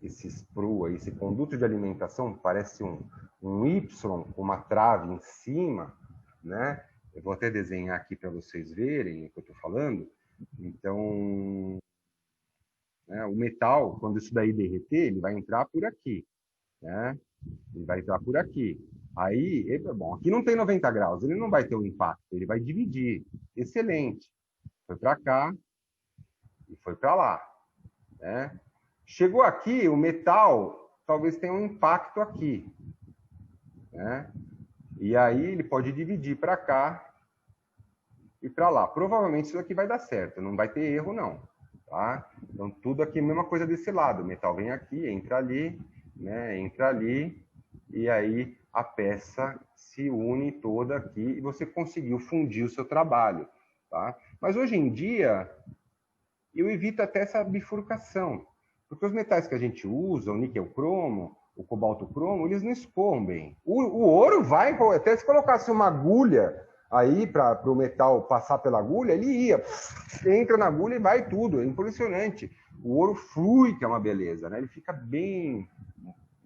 esse sprue, esse conduto de alimentação, parece um Y com uma trave em cima, né? Eu vou até desenhar aqui para vocês verem o que eu estou falando. Então, né, o metal, quando isso daí derreter, ele vai entrar por aqui, né? Ele vai entrar por aqui. Aí, bom, aqui não tem 90 graus, ele não vai ter um impacto, ele vai dividir. Excelente. Foi para cá e foi para lá, né? Chegou aqui, o metal talvez tenha um impacto aqui. Né? E aí ele pode dividir para cá e para lá. Provavelmente isso aqui vai dar certo, não vai ter erro não. Tá? Então tudo aqui, mesma coisa desse lado. O metal vem aqui, entra ali, né? Entra ali, e aí a peça se une toda aqui e você conseguiu fundir o seu trabalho. Tá? Mas hoje em dia, eu evito até essa bifurcação. Porque os metais que a gente usa, o níquel cromo, o cobalto cromo, eles não escoam bem. O ouro vai, até se colocasse uma agulha aí para o metal passar pela agulha, ele ia, entra na agulha e vai tudo, é impressionante. O ouro flui, que é uma beleza, né? Ele fica bem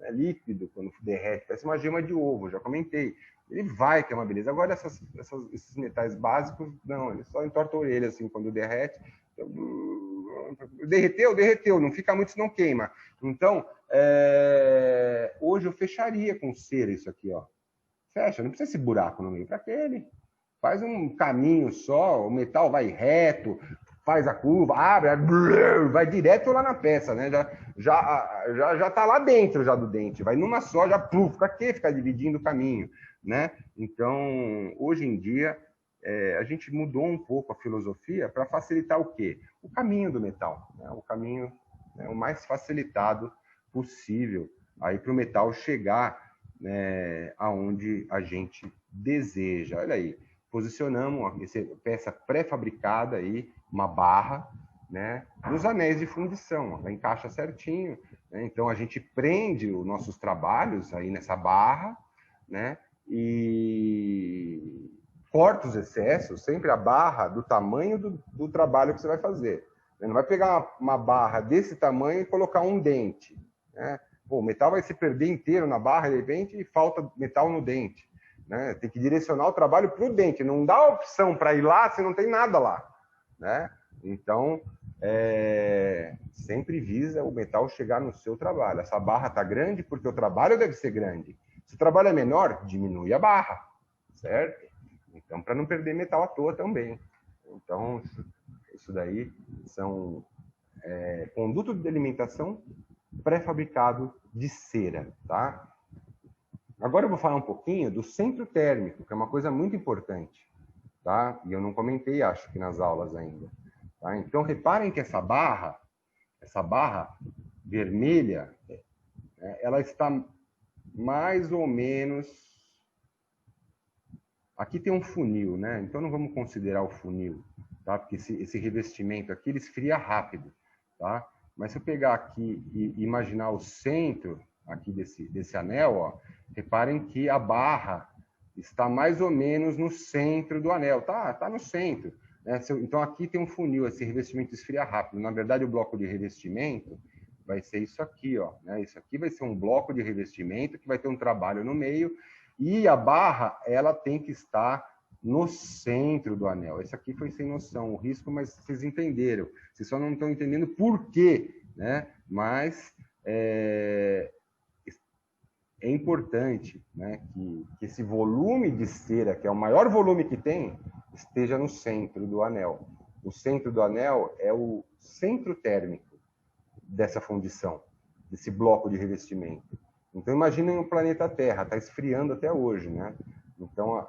líquido quando derrete, parece uma gema de ovo, já comentei. Ele vai, que é uma beleza. Agora, esses metais básicos, não, ele só entorta a orelha assim quando derrete. Derreteu, não fica muito, senão queima. Então, hoje eu fecharia com cera isso aqui, ó. Fecha, não precisa esse buraco no meio. Para aquele, faz um caminho só, o metal vai reto, faz a curva, abre, vai direto lá na peça, né? Já tá lá dentro já do dente, vai numa só, já para que ficar dividindo o caminho, né? Então, hoje em dia, a gente mudou um pouco a filosofia para facilitar o quê? O caminho do metal, né? O caminho, né, o mais facilitado possível aí para o metal chegar, né, aonde a gente deseja. Olha aí, posicionamos essa peça pré-fabricada aí, uma barra, né, nos anéis de fundição, ela encaixa certinho, né? Então a gente prende os nossos trabalhos aí nessa barra, né, e corta os excessos, sempre a barra do tamanho do trabalho que você vai fazer. Não vai pegar uma barra desse tamanho e colocar um dente, né? Pô, o metal vai se perder inteiro na barra, de repente, e falta metal no dente, né? Tem que direcionar o trabalho para o dente, não dá opção para ir lá se não tem nada lá, né? Então, sempre visa o metal chegar no seu trabalho. Essa barra está grande porque o trabalho deve ser grande. Se o trabalho é menor, diminui a barra, certo? Então, para não perder metal à toa também. Então, isso daí são conduto de alimentação pré-fabricado de cera, tá? Agora eu vou falar um pouquinho do centro térmico, que é uma coisa muito importante, tá? E eu não comentei, acho que nas aulas ainda. Tá? Então, reparem que essa barra vermelha, ela está mais ou menos... Aqui tem um funil, né? Então não vamos considerar o funil, tá? Porque esse revestimento aqui, ele esfria rápido, tá? Mas se eu pegar aqui e imaginar o centro aqui desse anel, ó, reparem que a barra está mais ou menos no centro do anel, tá no centro, né? Então aqui tem um funil, esse revestimento esfria rápido. Na verdade, o bloco de revestimento vai ser isso aqui, ó, né? Isso aqui vai ser um bloco de revestimento que vai ter um trabalho no meio. E a barra, ela tem que estar no centro do anel. Esse aqui foi sem noção, o risco, mas vocês entenderam. Vocês só não estão entendendo por quê, né? Mas é importante, né, que esse volume de cera, que é o maior volume que tem, esteja no centro do anel. O centro do anel é o centro térmico dessa fundição, desse bloco de revestimento. Então, imaginem o planeta Terra, está esfriando até hoje, né? Então,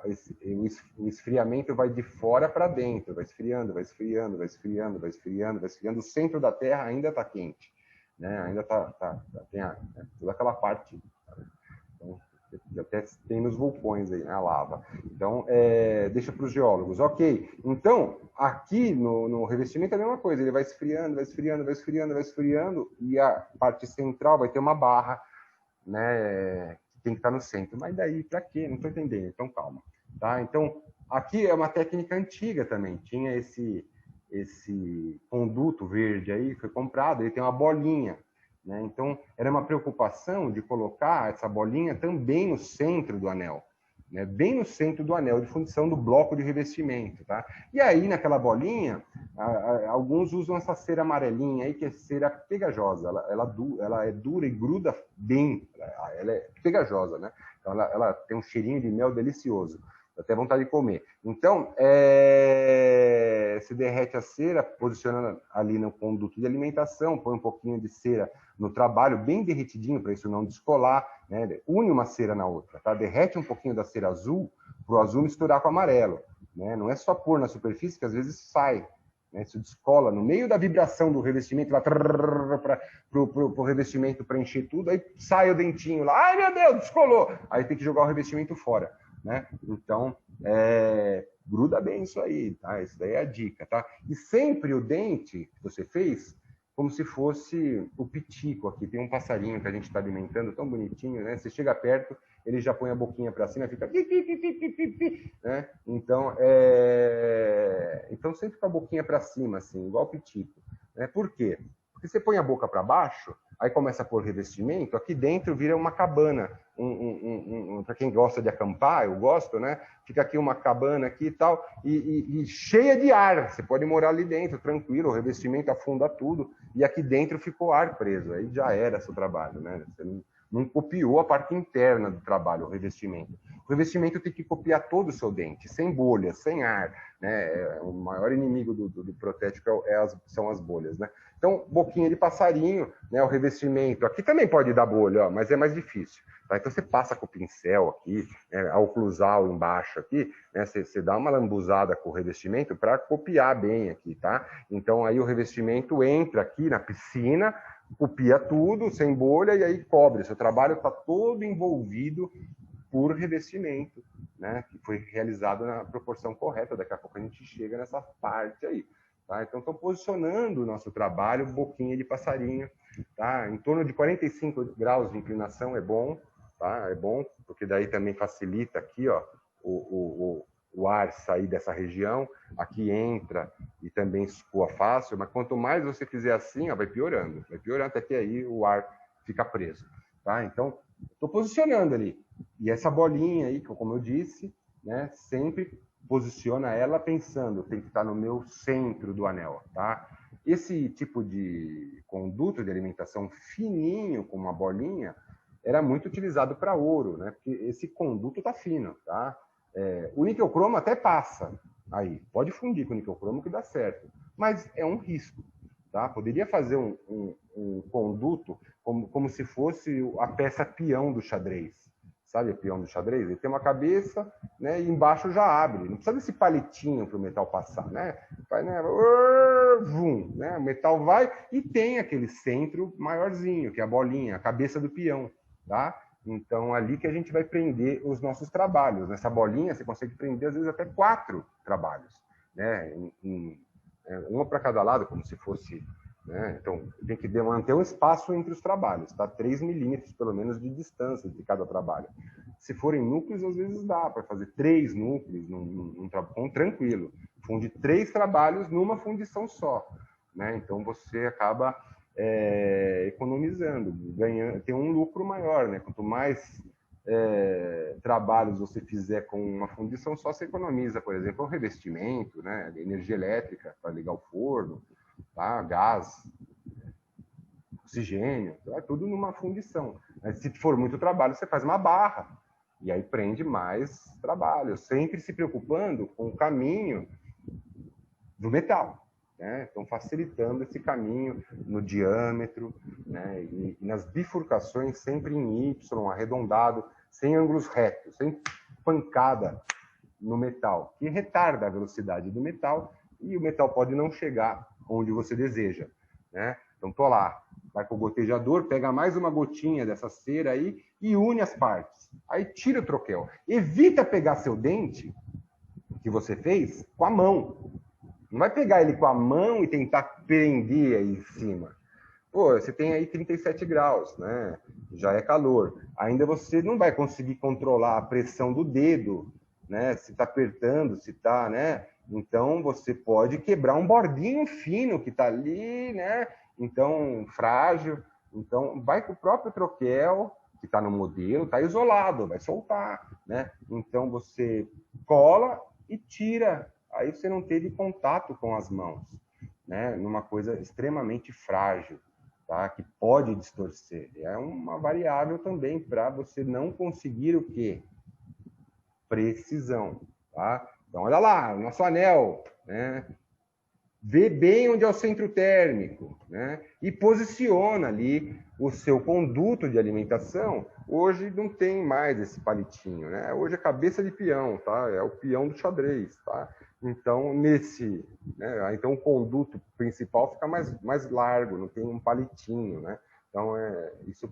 o esfriamento vai de fora para dentro, vai esfriando, vai esfriando, vai esfriando, vai esfriando, vai esfriando. O centro da Terra ainda está quente, né? Ainda tem toda aquela parte. Então, até tem nos vulcões aí, né, a lava. Então, deixa para os geólogos. Ok, então, aqui no revestimento é a mesma coisa, ele vai esfriando, vai esfriando, vai esfriando, vai esfriando, e a parte central vai ter uma barra, né, que tem que estar no centro. Mas daí, para quê? Não estou entendendo, então calma. Tá? Então, aqui é uma técnica antiga também. Tinha esse conduto verde aí, foi comprado, ele tem uma bolinha, né? Então, era uma preocupação de colocar essa bolinha também no centro do anel, né? Bem no centro do anel de fundição do bloco de revestimento. Tá? E aí, naquela bolinha, alguns usam essa cera amarelinha aí, que é cera pegajosa. Ela é dura e gruda bem. Ela é pegajosa, né? Então, ela tem um cheirinho de mel delicioso. Dá até vontade de comer. Então, se derrete a cera, posicionando ali no conduto de alimentação, põe um pouquinho de cera no trabalho, bem derretidinho, para isso não descolar, né? Une uma cera na outra, tá? Derrete um pouquinho da cera azul, para o azul misturar com o amarelo, né? Não é só pôr na superfície, que às vezes sai, né? Isso descola no meio da vibração do revestimento, para o revestimento preencher tudo, aí sai o dentinho lá, ai meu Deus, descolou! Aí tem que jogar o revestimento fora, né? Então, gruda bem isso aí, tá? Isso daí é a dica, tá? E sempre o dente que você fez, como se fosse o pitico aqui. Tem um passarinho que a gente está alimentando, tão bonitinho, né? Você chega perto, ele já põe a boquinha para cima, fica... né? Então, sempre com a boquinha para cima, assim, igual o pitico. Né? Por quê? Porque você põe a boca para baixo, aí começa a pôr revestimento, aqui dentro vira uma cabana. Para quem gosta de acampar, eu gosto, né? Fica aqui uma cabana aqui e tal, e cheia de ar. Você pode morar ali dentro, tranquilo, o revestimento afunda tudo, e aqui dentro ficou ar preso. Aí já era seu trabalho, né? Você não copiou a parte interna do trabalho, o revestimento. O revestimento tem que copiar todo o seu dente, sem bolhas, sem ar, né? O maior inimigo do protético são as bolhas, né? Então, boquinha de passarinho, né? O revestimento. Aqui também pode dar bolha, ó, mas é mais difícil. Tá? Então, você passa com o pincel aqui, né? A oclusal embaixo aqui, né? Você dá uma lambuzada com o revestimento para copiar bem aqui, tá? Então, aí o revestimento entra aqui na piscina, copia tudo, sem bolha, e aí cobre. Seu trabalho está todo envolvido por revestimento, né? Que foi realizado na proporção correta. Daqui a pouco a gente chega nessa parte aí. Tá? Então, estou posicionando o nosso trabalho, boquinha de passarinho, tá? Em torno de 45 graus de inclinação é bom, tá? É bom, porque daí também facilita aqui, ó, o ar sair dessa região, aqui entra e também escoa fácil, mas quanto mais você fizer assim, ó, vai piorando até que aí o ar fica preso, tá? Então, estou posicionando ali, e essa bolinha aí, como eu disse, né, sempre posiciona ela pensando, tem que estar no meu centro do anel, tá? Esse tipo de conduto de alimentação fininho, com uma bolinha, era muito utilizado para ouro, né? Porque esse conduto tá fino, tá? O níquel cromo até passa, aí, pode fundir com o níquel cromo que dá certo, mas é um risco, tá? Poderia fazer um conduto como se fosse a peça peão do xadrez, sabe o peão do xadrez? Ele tem uma cabeça, né, e embaixo já abre. Não precisa desse palitinho para o metal passar, né? Vai, né? Vum, né? O metal vai e tem aquele centro maiorzinho, que é a bolinha, a cabeça do peão, tá? Então, ali que a gente vai prender os nossos trabalhos. Nessa bolinha, você consegue prender, às vezes, até 4 trabalhos, né? Uma para cada lado, como se fosse... Né? Então, tem que manter um espaço entre os trabalhos, tá? 3 milímetros, pelo menos, de distância de cada trabalho. Se forem núcleos, às vezes dá para fazer 3 núcleos tranquilo. Funde 3 trabalhos numa fundição só, né? Então, você acaba economizando, ganhando, tem um lucro maior, né? Quanto mais trabalhos você fizer com uma fundição só, você economiza, por exemplo, o revestimento, né? Energia elétrica para ligar o forno, tá? Gás, oxigênio, é tudo numa fundição. Se for muito trabalho, você faz uma barra, e aí prende mais trabalho, sempre se preocupando com o caminho do metal, né? Então, facilitando esse caminho no diâmetro, né? E nas bifurcações, sempre em Y, arredondado, sem ângulos retos, sem pancada no metal, que retarda a velocidade do metal, e o metal pode não chegar onde você deseja, né? Então, tô lá, vai com o gotejador, pega mais uma gotinha dessa cera aí e une as partes. Aí tira o troquel. Evita pegar seu dente, que você fez, com a mão. Não vai pegar ele com a mão e tentar prender aí em cima. Pô, você tem aí 37 graus, né? Já é calor. Ainda você não vai conseguir controlar a pressão do dedo, né? Se tá apertando, se tá, né? Então, você pode quebrar um bordinho fino que está ali, né? Então, frágil. Então, vai com o próprio troquel, que está no modelo, está isolado, vai soltar, né? Então, você cola e tira. Aí você não teve contato com as mãos, né? Numa coisa extremamente frágil, tá? Que pode distorcer. É uma variável também para você não conseguir o quê? Precisão, tá? Então, olha lá, o nosso anel, né? Vê bem onde é o centro térmico, né? E posiciona ali o seu conduto de alimentação. Hoje não tem mais esse palitinho, né? Hoje é cabeça de peão, tá? É o peão do xadrez, tá? Então, né? Então, o conduto principal fica mais largo, não tem um palitinho, né? Então, isso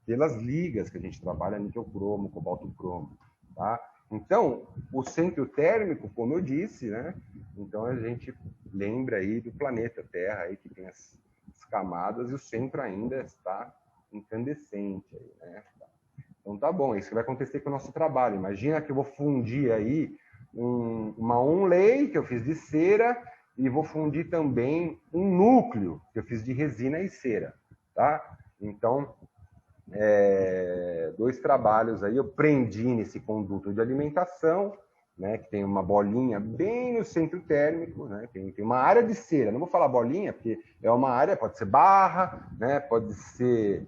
pelas ligas que a gente trabalha, níquel cromo, cobalto cromo, tá? Então, o centro térmico, como eu disse, né? Então, a gente lembra aí do planeta Terra, aí, que tem as camadas, e o centro ainda está incandescente. Aí, né? Então, tá bom, isso que vai acontecer com o nosso trabalho. Imagina que eu vou fundir aí uma onlay que eu fiz de cera e vou fundir também um núcleo que eu fiz de resina e cera, tá? Então, 2 trabalhos aí eu prendi nesse conduto de alimentação, né, que tem uma bolinha bem no centro térmico, né, tem uma área de cera, não vou falar bolinha, porque é uma área, pode ser barra, né, pode ser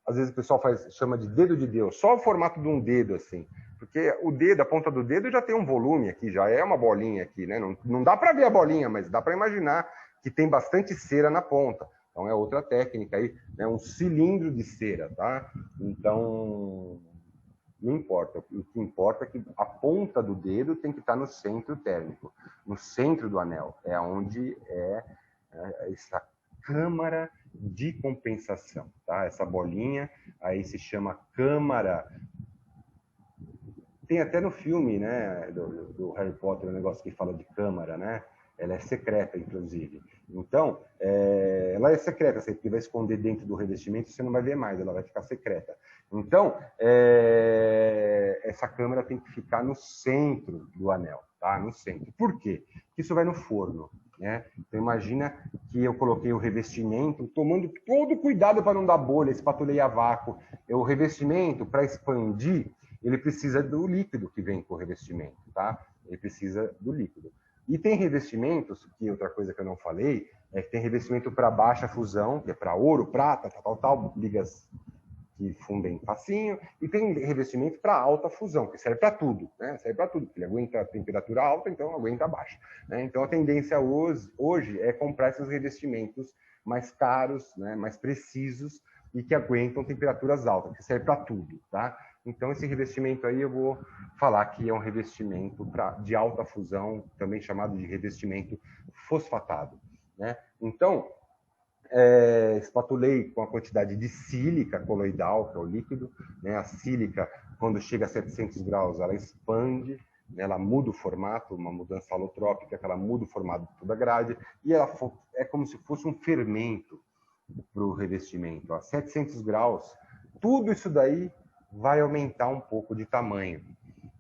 às vezes o pessoal chama de dedo de Deus, só o formato de um dedo, assim. Porque o dedo, a ponta do dedo já tem um volume aqui, já é uma bolinha aqui, né? Não dá para ver a bolinha, mas dá para imaginar que tem bastante cera na ponta. Então é outra técnica aí, né? Um cilindro de cera, tá? Então, não importa. O que importa é que a ponta do dedo tem que estar no centro térmico, no centro do anel. É onde essa câmara de compensação, tá? Essa bolinha aí se chama câmara. Tem até no filme, né, do Harry Potter, um negócio que fala de câmara, né? Ela é secreta, inclusive. Então, ela é secreta, você vai esconder dentro do revestimento, você não vai ver mais, ela vai ficar secreta. Então, essa câmara tem que ficar no centro do anel, tá? No centro. Por quê? Porque isso vai no forno, né? Então, imagina que eu coloquei o revestimento, tomando todo cuidado para não dar bolha, espatulei a vácuo. O revestimento, para expandir, ele precisa do líquido que vem com o revestimento, tá? Ele precisa do líquido. E tem revestimentos, que outra coisa que eu não falei, é que tem revestimento para baixa fusão, que é para ouro, prata, tal, ligas que fundem facinho, e tem revestimento para alta fusão, que serve para tudo, né? Serve para tudo, porque ele aguenta a temperatura alta, então aguenta baixa, né? Então a tendência hoje é comprar esses revestimentos mais caros, né? Mais precisos e que aguentam temperaturas altas, que serve para tudo, tá? Então, esse revestimento aí eu vou falar que é um revestimento de alta fusão, também chamado de revestimento fosfatado, né? Então, espatulei com a quantidade de sílica coloidal, que é o líquido, né? A sílica, quando chega a 700 graus, ela expande, né? Ela muda o formato, uma mudança alotrópica, que ela muda o formato de toda a grade, e ela é como se fosse um fermento para o revestimento. A 700 graus, tudo isso daí vai aumentar um pouco de tamanho,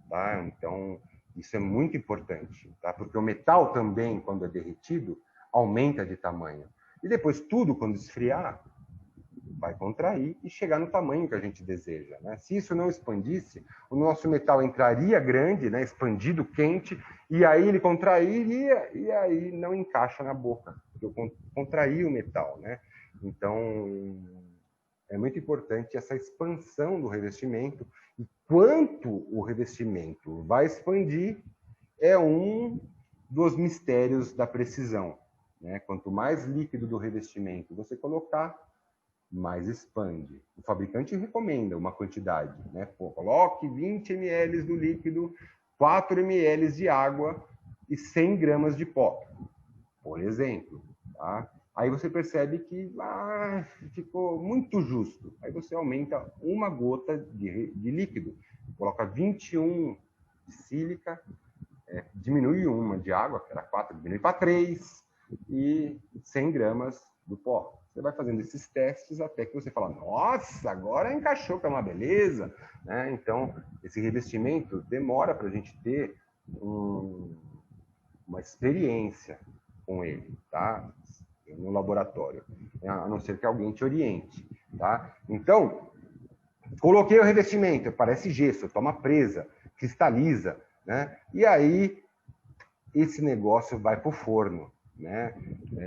tá? Então, isso é muito importante, tá? Porque o metal também, quando é derretido, aumenta de tamanho. E depois, tudo, quando esfriar, vai contrair e chegar no tamanho que a gente deseja, né? Se isso não expandisse, o nosso metal entraria grande, né? Expandido, quente, e aí ele contrairia e aí não encaixa na boca, porque eu contraí o metal, né? Então, é muito importante essa expansão do revestimento, e quanto o revestimento vai expandir é um dos mistérios da precisão, né? Quanto mais líquido do revestimento você colocar, mais expande. O fabricante recomenda uma quantidade, né? Pô, coloque 20 ml do líquido, 4 ml de água e 100 gramas de pó, por exemplo, tá? Aí você percebe que ficou muito justo. Aí você aumenta uma gota de líquido, coloca 21 de sílica, diminui uma de água, que era 4, diminui para 3, e 100 gramas do pó. Você vai fazendo esses testes até que você fala, nossa, agora encaixou, que é uma beleza, né? Então, esse revestimento demora para a gente ter uma experiência com ele, tá? No laboratório, a não ser que alguém te oriente, tá? Então, coloquei o revestimento, parece gesso, toma presa, cristaliza, né? E aí, esse negócio vai para o forno, né?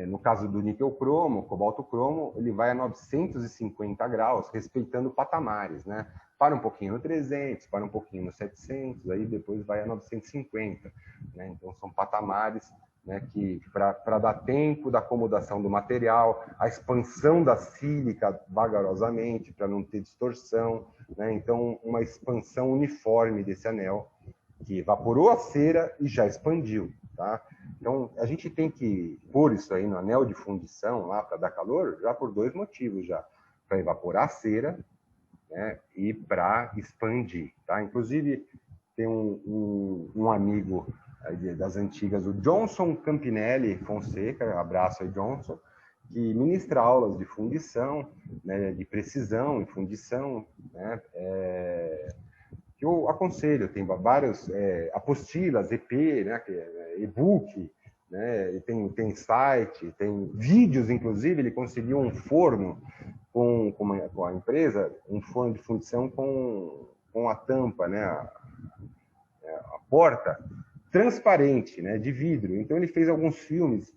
No caso do níquel cromo, cobalto cromo, ele vai a 950 graus, respeitando patamares, né? Para um pouquinho no 300, para um pouquinho no 700, aí depois vai a 950, né? Então, são patamares, né, que para dar tempo da acomodação do material, a expansão da sílica vagarosamente, para não ter distorção, né? Então, uma expansão uniforme desse anel, que evaporou a cera e já expandiu, tá? Então, a gente tem que pôr isso aí no anel de fundição, lá para dar calor, já por 2 motivos, já. Para evaporar a cera, né, e para expandir, tá? Inclusive, tem um amigo das antigas, o Johnson Campinelli Fonseca, abraço aí, Johnson, que ministra aulas de fundição, né, de precisão em fundição, né, que eu aconselho, tem várias apostilas, EP, né, e-book, né, tem site, tem vídeos, inclusive, ele conseguiu um forno com a empresa, um forno de fundição com a tampa, né, a porta transparente, né, de vidro. Então ele fez alguns filmes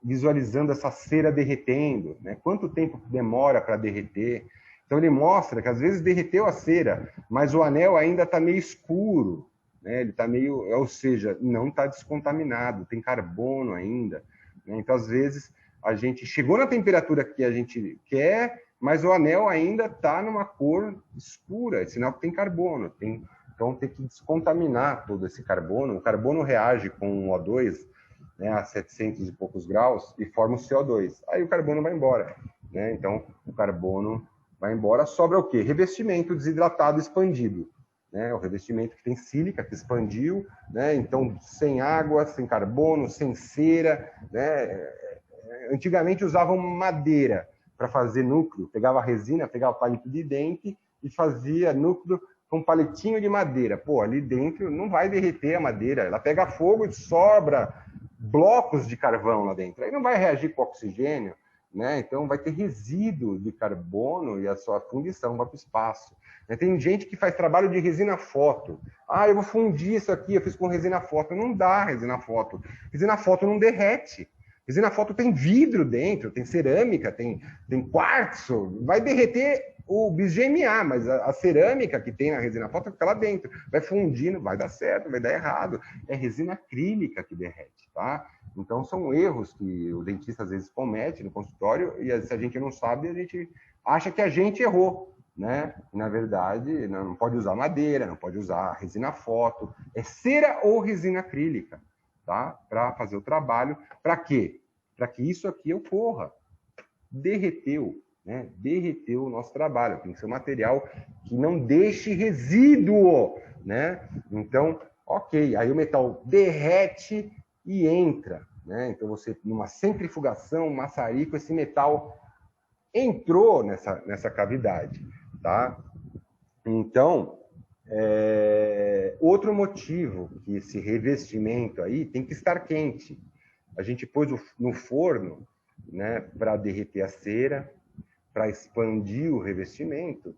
visualizando essa cera derretendo, né? Quanto tempo demora para derreter? Então ele mostra que às vezes derreteu a cera, mas o anel ainda está meio escuro, né? Ele está meio, ou seja, não está descontaminado, tem carbono ainda, né? Então às vezes a gente chegou na temperatura que a gente quer, mas o anel ainda está numa cor escura, é sinal que tem carbono. Então tem que descontaminar todo esse carbono. O carbono reage com o O2, né, a 700 e poucos graus e forma o CO2. Aí o carbono vai embora, né? Então o carbono vai embora, sobra o quê? Revestimento desidratado expandido, né? O revestimento que tem sílica, que expandiu, né? Então sem água, sem carbono, sem cera, né? Antigamente usavam madeira para fazer núcleo, pegava resina, pegava palito de dente e fazia núcleo com palitinho de madeira. Pô, ali dentro não vai derreter a madeira, ela pega fogo e sobra blocos de carvão lá dentro. Aí não vai reagir com oxigênio, né? Então vai ter resíduo de carbono e a sua fundição vai para o espaço. Tem gente que faz trabalho de resina foto. Ah, eu vou fundir isso aqui, eu fiz com resina foto. Não dá resina foto. Resina foto não derrete. Resina foto tem vidro dentro, tem cerâmica, tem quartzo. Vai derreter o BGMA, mas a cerâmica que tem na resina foto fica lá dentro. Vai fundindo, vai dar certo, vai dar errado. É resina acrílica que derrete, tá? Então são erros que o dentista às vezes comete no consultório e se a gente não sabe, a gente acha que a gente errou, né? Na verdade, não pode usar madeira, não pode usar resina foto. É cera ou resina acrílica, tá? Para fazer o trabalho. Para quê? Para que isso aqui ocorra. Derreteu, né? Derreteu o nosso trabalho. Tem que ser um material que não deixe resíduo, né? Então, ok. Aí o metal derrete e entra, né? Então você, numa centrifugação, um maçarico, esse metal entrou nessa cavidade, tá? Então, outro motivo que esse revestimento aí tem que estar quente. A gente pôs no forno, né, para derreter a cera, para expandir o revestimento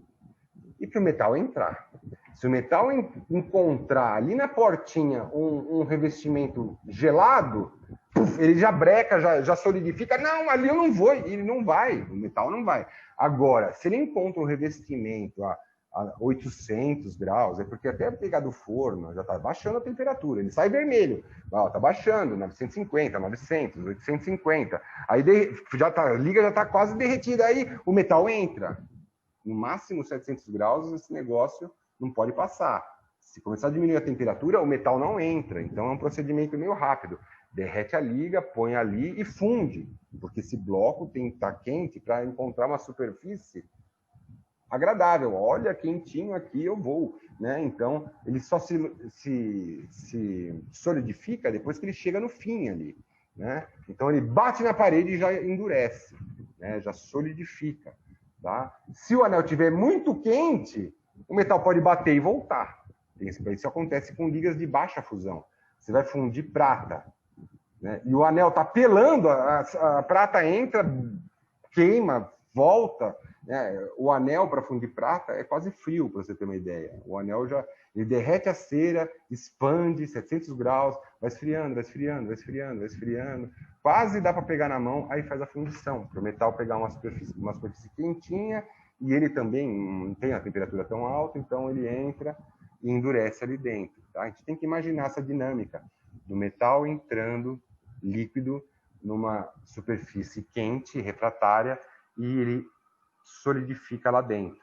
e para o metal entrar. Se o metal encontrar ali na portinha um revestimento gelado, ele já breca, já solidifica. Não, ali eu não vou. Ele não vai, o metal não vai. Agora, se ele encontra um revestimento a 800 graus, é porque até pegar do forno já está baixando a temperatura, ele sai vermelho, está baixando, 950, 900, 850, aí a liga já está quase derretida, aí o metal entra. No máximo 700 graus, esse negócio não pode passar. Se começar a diminuir a temperatura, o metal não entra, então é um procedimento meio rápido. Derrete a liga, põe ali e funde, porque esse bloco tem que estar quente para encontrar uma superfície agradável. Olha, quentinho aqui eu vou, né? Então, ele só se solidifica depois que ele chega no fim ali, né? Então, ele bate na parede e já endurece, né? Já solidifica, tá? Se o anel estiver muito quente, o metal pode bater e voltar. Isso acontece com ligas de baixa fusão. Você vai fundir prata, né? E o anel está pelando, a prata entra, queima, volta. O anel para fundir prata é quase frio, para você ter uma ideia. O anel ele derrete a cera, expande 700 graus, vai esfriando, vai esfriando, vai esfriando, vai esfriando. Quase dá para pegar na mão, aí faz a fundição, para o metal pegar uma superfície quentinha e ele também não tem a temperatura tão alta, então ele entra e endurece ali dentro. Tá? A gente tem que imaginar essa dinâmica do metal entrando líquido numa superfície quente, refratária, e ele solidifica lá dentro,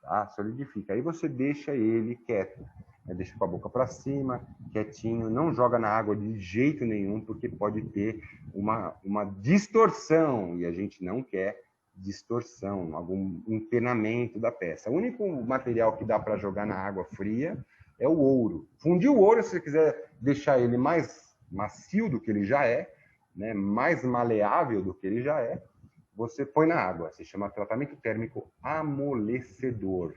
tá? Solidifica. Aí você deixa ele quieto, né? Deixa com a boca para cima, quietinho, não joga na água de jeito nenhum, porque pode ter uma distorção, e a gente não quer distorção, algum empenamento da peça. O único material que dá para jogar na água fria é o ouro. Fundir o ouro, se você quiser deixar ele mais macio do que ele já é, né? Mais maleável do que ele já é, você põe na água, se chama tratamento térmico amolecedor.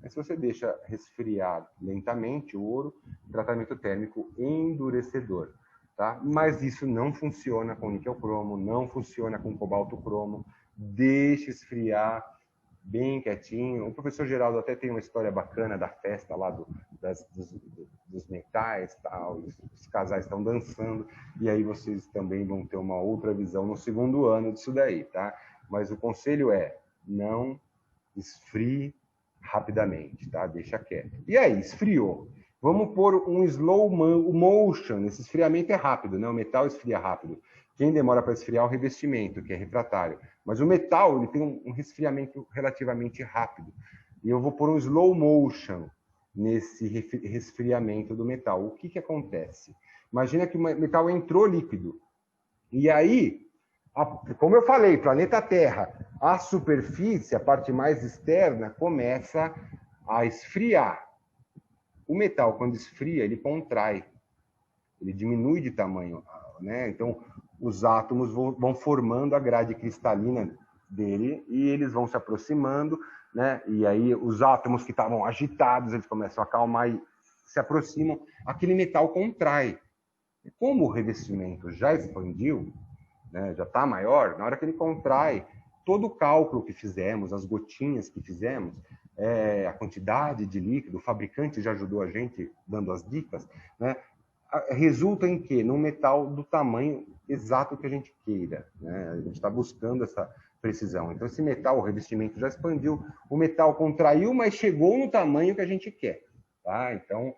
Mas se você deixa resfriar lentamente o ouro, tratamento térmico endurecedor. Tá? Mas isso não funciona com níquel cromo, não funciona com cobalto cromo. Deixe esfriar bem quietinho. O professor Geraldo até tem uma história bacana da festa lá dos metais, tal, os casais estão dançando, e aí vocês também vão ter uma outra visão no segundo ano disso daí, tá? Mas o conselho é, não esfrie rapidamente, tá? Deixa quieto. E aí, esfriou. Vamos pôr um slow motion. Esse esfriamento é rápido, né? O metal esfria rápido. Quem demora para esfriar é o revestimento, que é refratário. Mas o metal ele tem um resfriamento relativamente rápido. E eu vou pôr um slow motion nesse resfriamento do metal. O que acontece? Imagina que o metal entrou líquido. E aí, como eu falei, planeta Terra, a superfície, a parte mais externa, começa a esfriar. O metal, quando esfria, ele contrai, ele diminui de tamanho, né? Então, os átomos vão formando a grade cristalina dele e eles vão se aproximando, né? E aí, os átomos que estavam agitados, eles começam a acalmar e se aproximam. Aquele metal contrai. E como o revestimento já expandiu, né, já está maior, na hora que ele contrai, todo o cálculo que fizemos, as gotinhas que fizemos, a quantidade de líquido, o fabricante já ajudou a gente dando as dicas, né, resulta em quê? Num metal do tamanho exato que a gente queira. Né? A gente está buscando essa precisão. Então, esse metal, o revestimento já expandiu, o metal contraiu, mas chegou no tamanho que a gente quer. Tá? Então,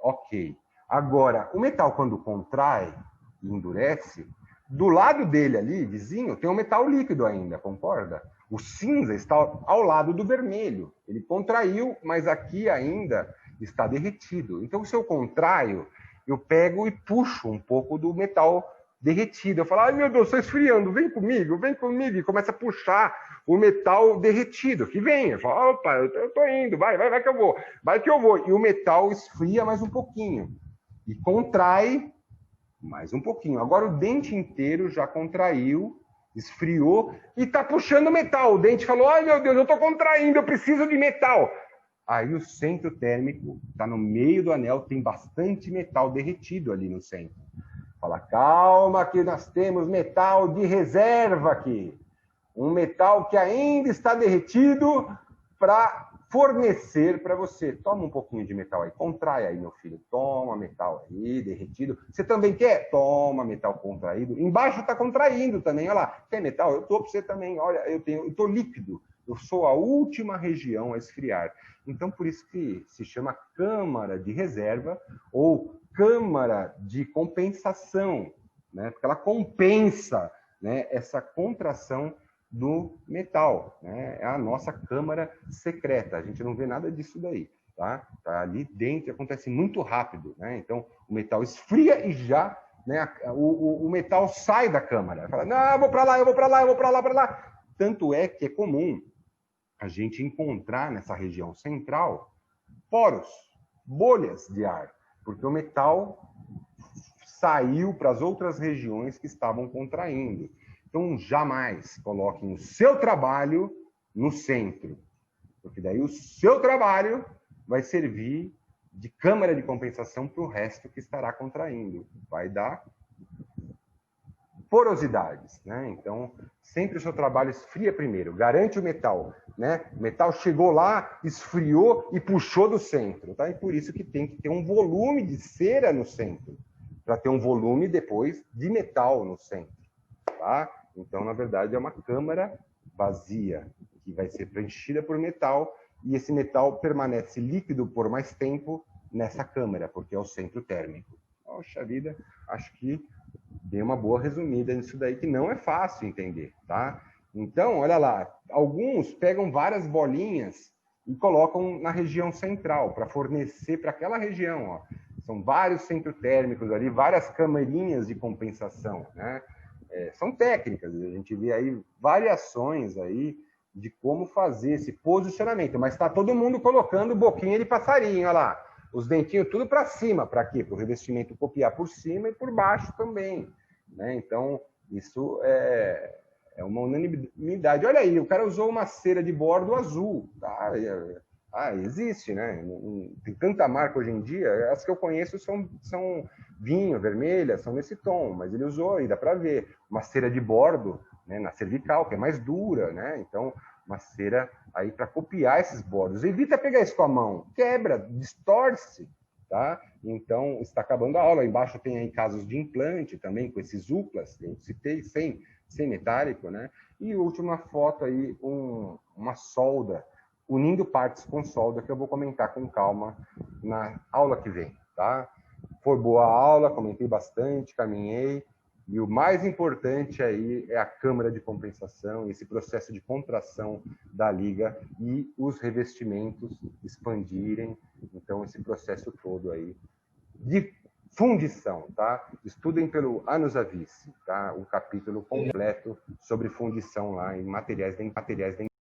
ok. Agora, o metal, quando contrai e endurece, do lado dele ali, vizinho, tem um metal líquido ainda, concorda? O cinza está ao lado do vermelho. Ele contraiu, mas aqui ainda está derretido. Então, se eu contraio, eu pego e puxo um pouco do metal derretido. Eu falo, ai meu Deus, estou esfriando, vem comigo. E começa a puxar o metal derretido, que vem. Eu falo, opa, eu estou indo, vai que eu vou. Vai que eu vou. E o metal esfria mais um pouquinho. E contrai mais um pouquinho. Agora o dente inteiro já contraiu, esfriou e está puxando metal. O dente falou, ai meu Deus, eu estou contraindo, eu preciso de metal. Aí o centro térmico está no meio do anel, tem bastante metal derretido ali no centro. Fala, calma que nós temos metal de reserva aqui. Um metal que ainda está derretido para fornecer para você. Toma um pouquinho de metal aí, contrai aí, meu filho. Toma metal aí, derretido. Você também quer? Toma metal contraído. Embaixo está contraindo também, olha lá. Quer metal? Eu dou para você também. Olha, eu estou líquido. Eu sou a última região a esfriar. Então, por isso que se chama câmara de reserva ou câmara de compensação, né? Porque ela compensa, né, essa contração do metal, né? É a nossa câmara secreta. A gente não vê nada disso daí, tá? Tá ali dentro, acontece muito rápido, né? Então, o metal esfria e já, né, o metal sai da câmara. Fala, não, eu vou para lá, eu vou para lá, eu vou para lá, para lá. Tanto é que é comum a gente encontrar nessa região central poros, bolhas de ar, porque o metal saiu para as outras regiões que estavam contraindo. Então, jamais coloquem o seu trabalho no centro, porque daí o seu trabalho vai servir de câmara de compensação para o resto que estará contraindo. Vai dar porosidades, né? Então, sempre o seu trabalho esfria primeiro, garante o metal, né? O metal chegou lá, esfriou e puxou do centro, tá? E por isso que tem que ter um volume de cera no centro, para ter um volume depois de metal no centro, tá? Então, na verdade, é uma câmara vazia, que vai ser preenchida por metal, e esse metal permanece líquido por mais tempo nessa câmara, porque é o centro térmico. Poxa vida, acho que dei uma boa resumida nisso daí, que não é fácil entender, tá? Então, olha lá, alguns pegam várias bolinhas e colocam na região central, para fornecer para aquela região, ó. São vários centros térmicos ali, várias camarinhas de compensação, né? São técnicas, a gente vê aí variações aí de como fazer esse posicionamento, mas está todo mundo colocando boquinha de passarinho, olha lá, os dentinhos tudo para cima, para quê? Para o revestimento copiar por cima e por baixo também, né? Então, isso é uma unanimidade. Olha aí, o cara usou uma cera de bordo azul, tá? Existe, né? Tem tanta marca hoje em dia, as que eu conheço são vinho, vermelha, são nesse tom, mas ele usou aí, dá para ver, uma cera de bordo, né, na cervical, que é mais dura, né? Então, uma cera aí para copiar esses bordos. Evita pegar isso com a mão, quebra, distorce, tá? Então, está acabando a aula. Embaixo tem aí casos de implante também, com esses UCLAs, que eu citei, sem metálico, né? E última foto aí, uma solda, unindo partes com solda, que eu vou comentar com calma na aula que vem, tá? Foi boa a aula, comentei bastante, caminhei, e o mais importante aí é a câmara de compensação, esse processo de contração da liga e os revestimentos expandirem. Então, esse processo todo aí de fundição, tá? Estudem pelo Annus Avis, tá? O capítulo completo sobre fundição lá em materiais da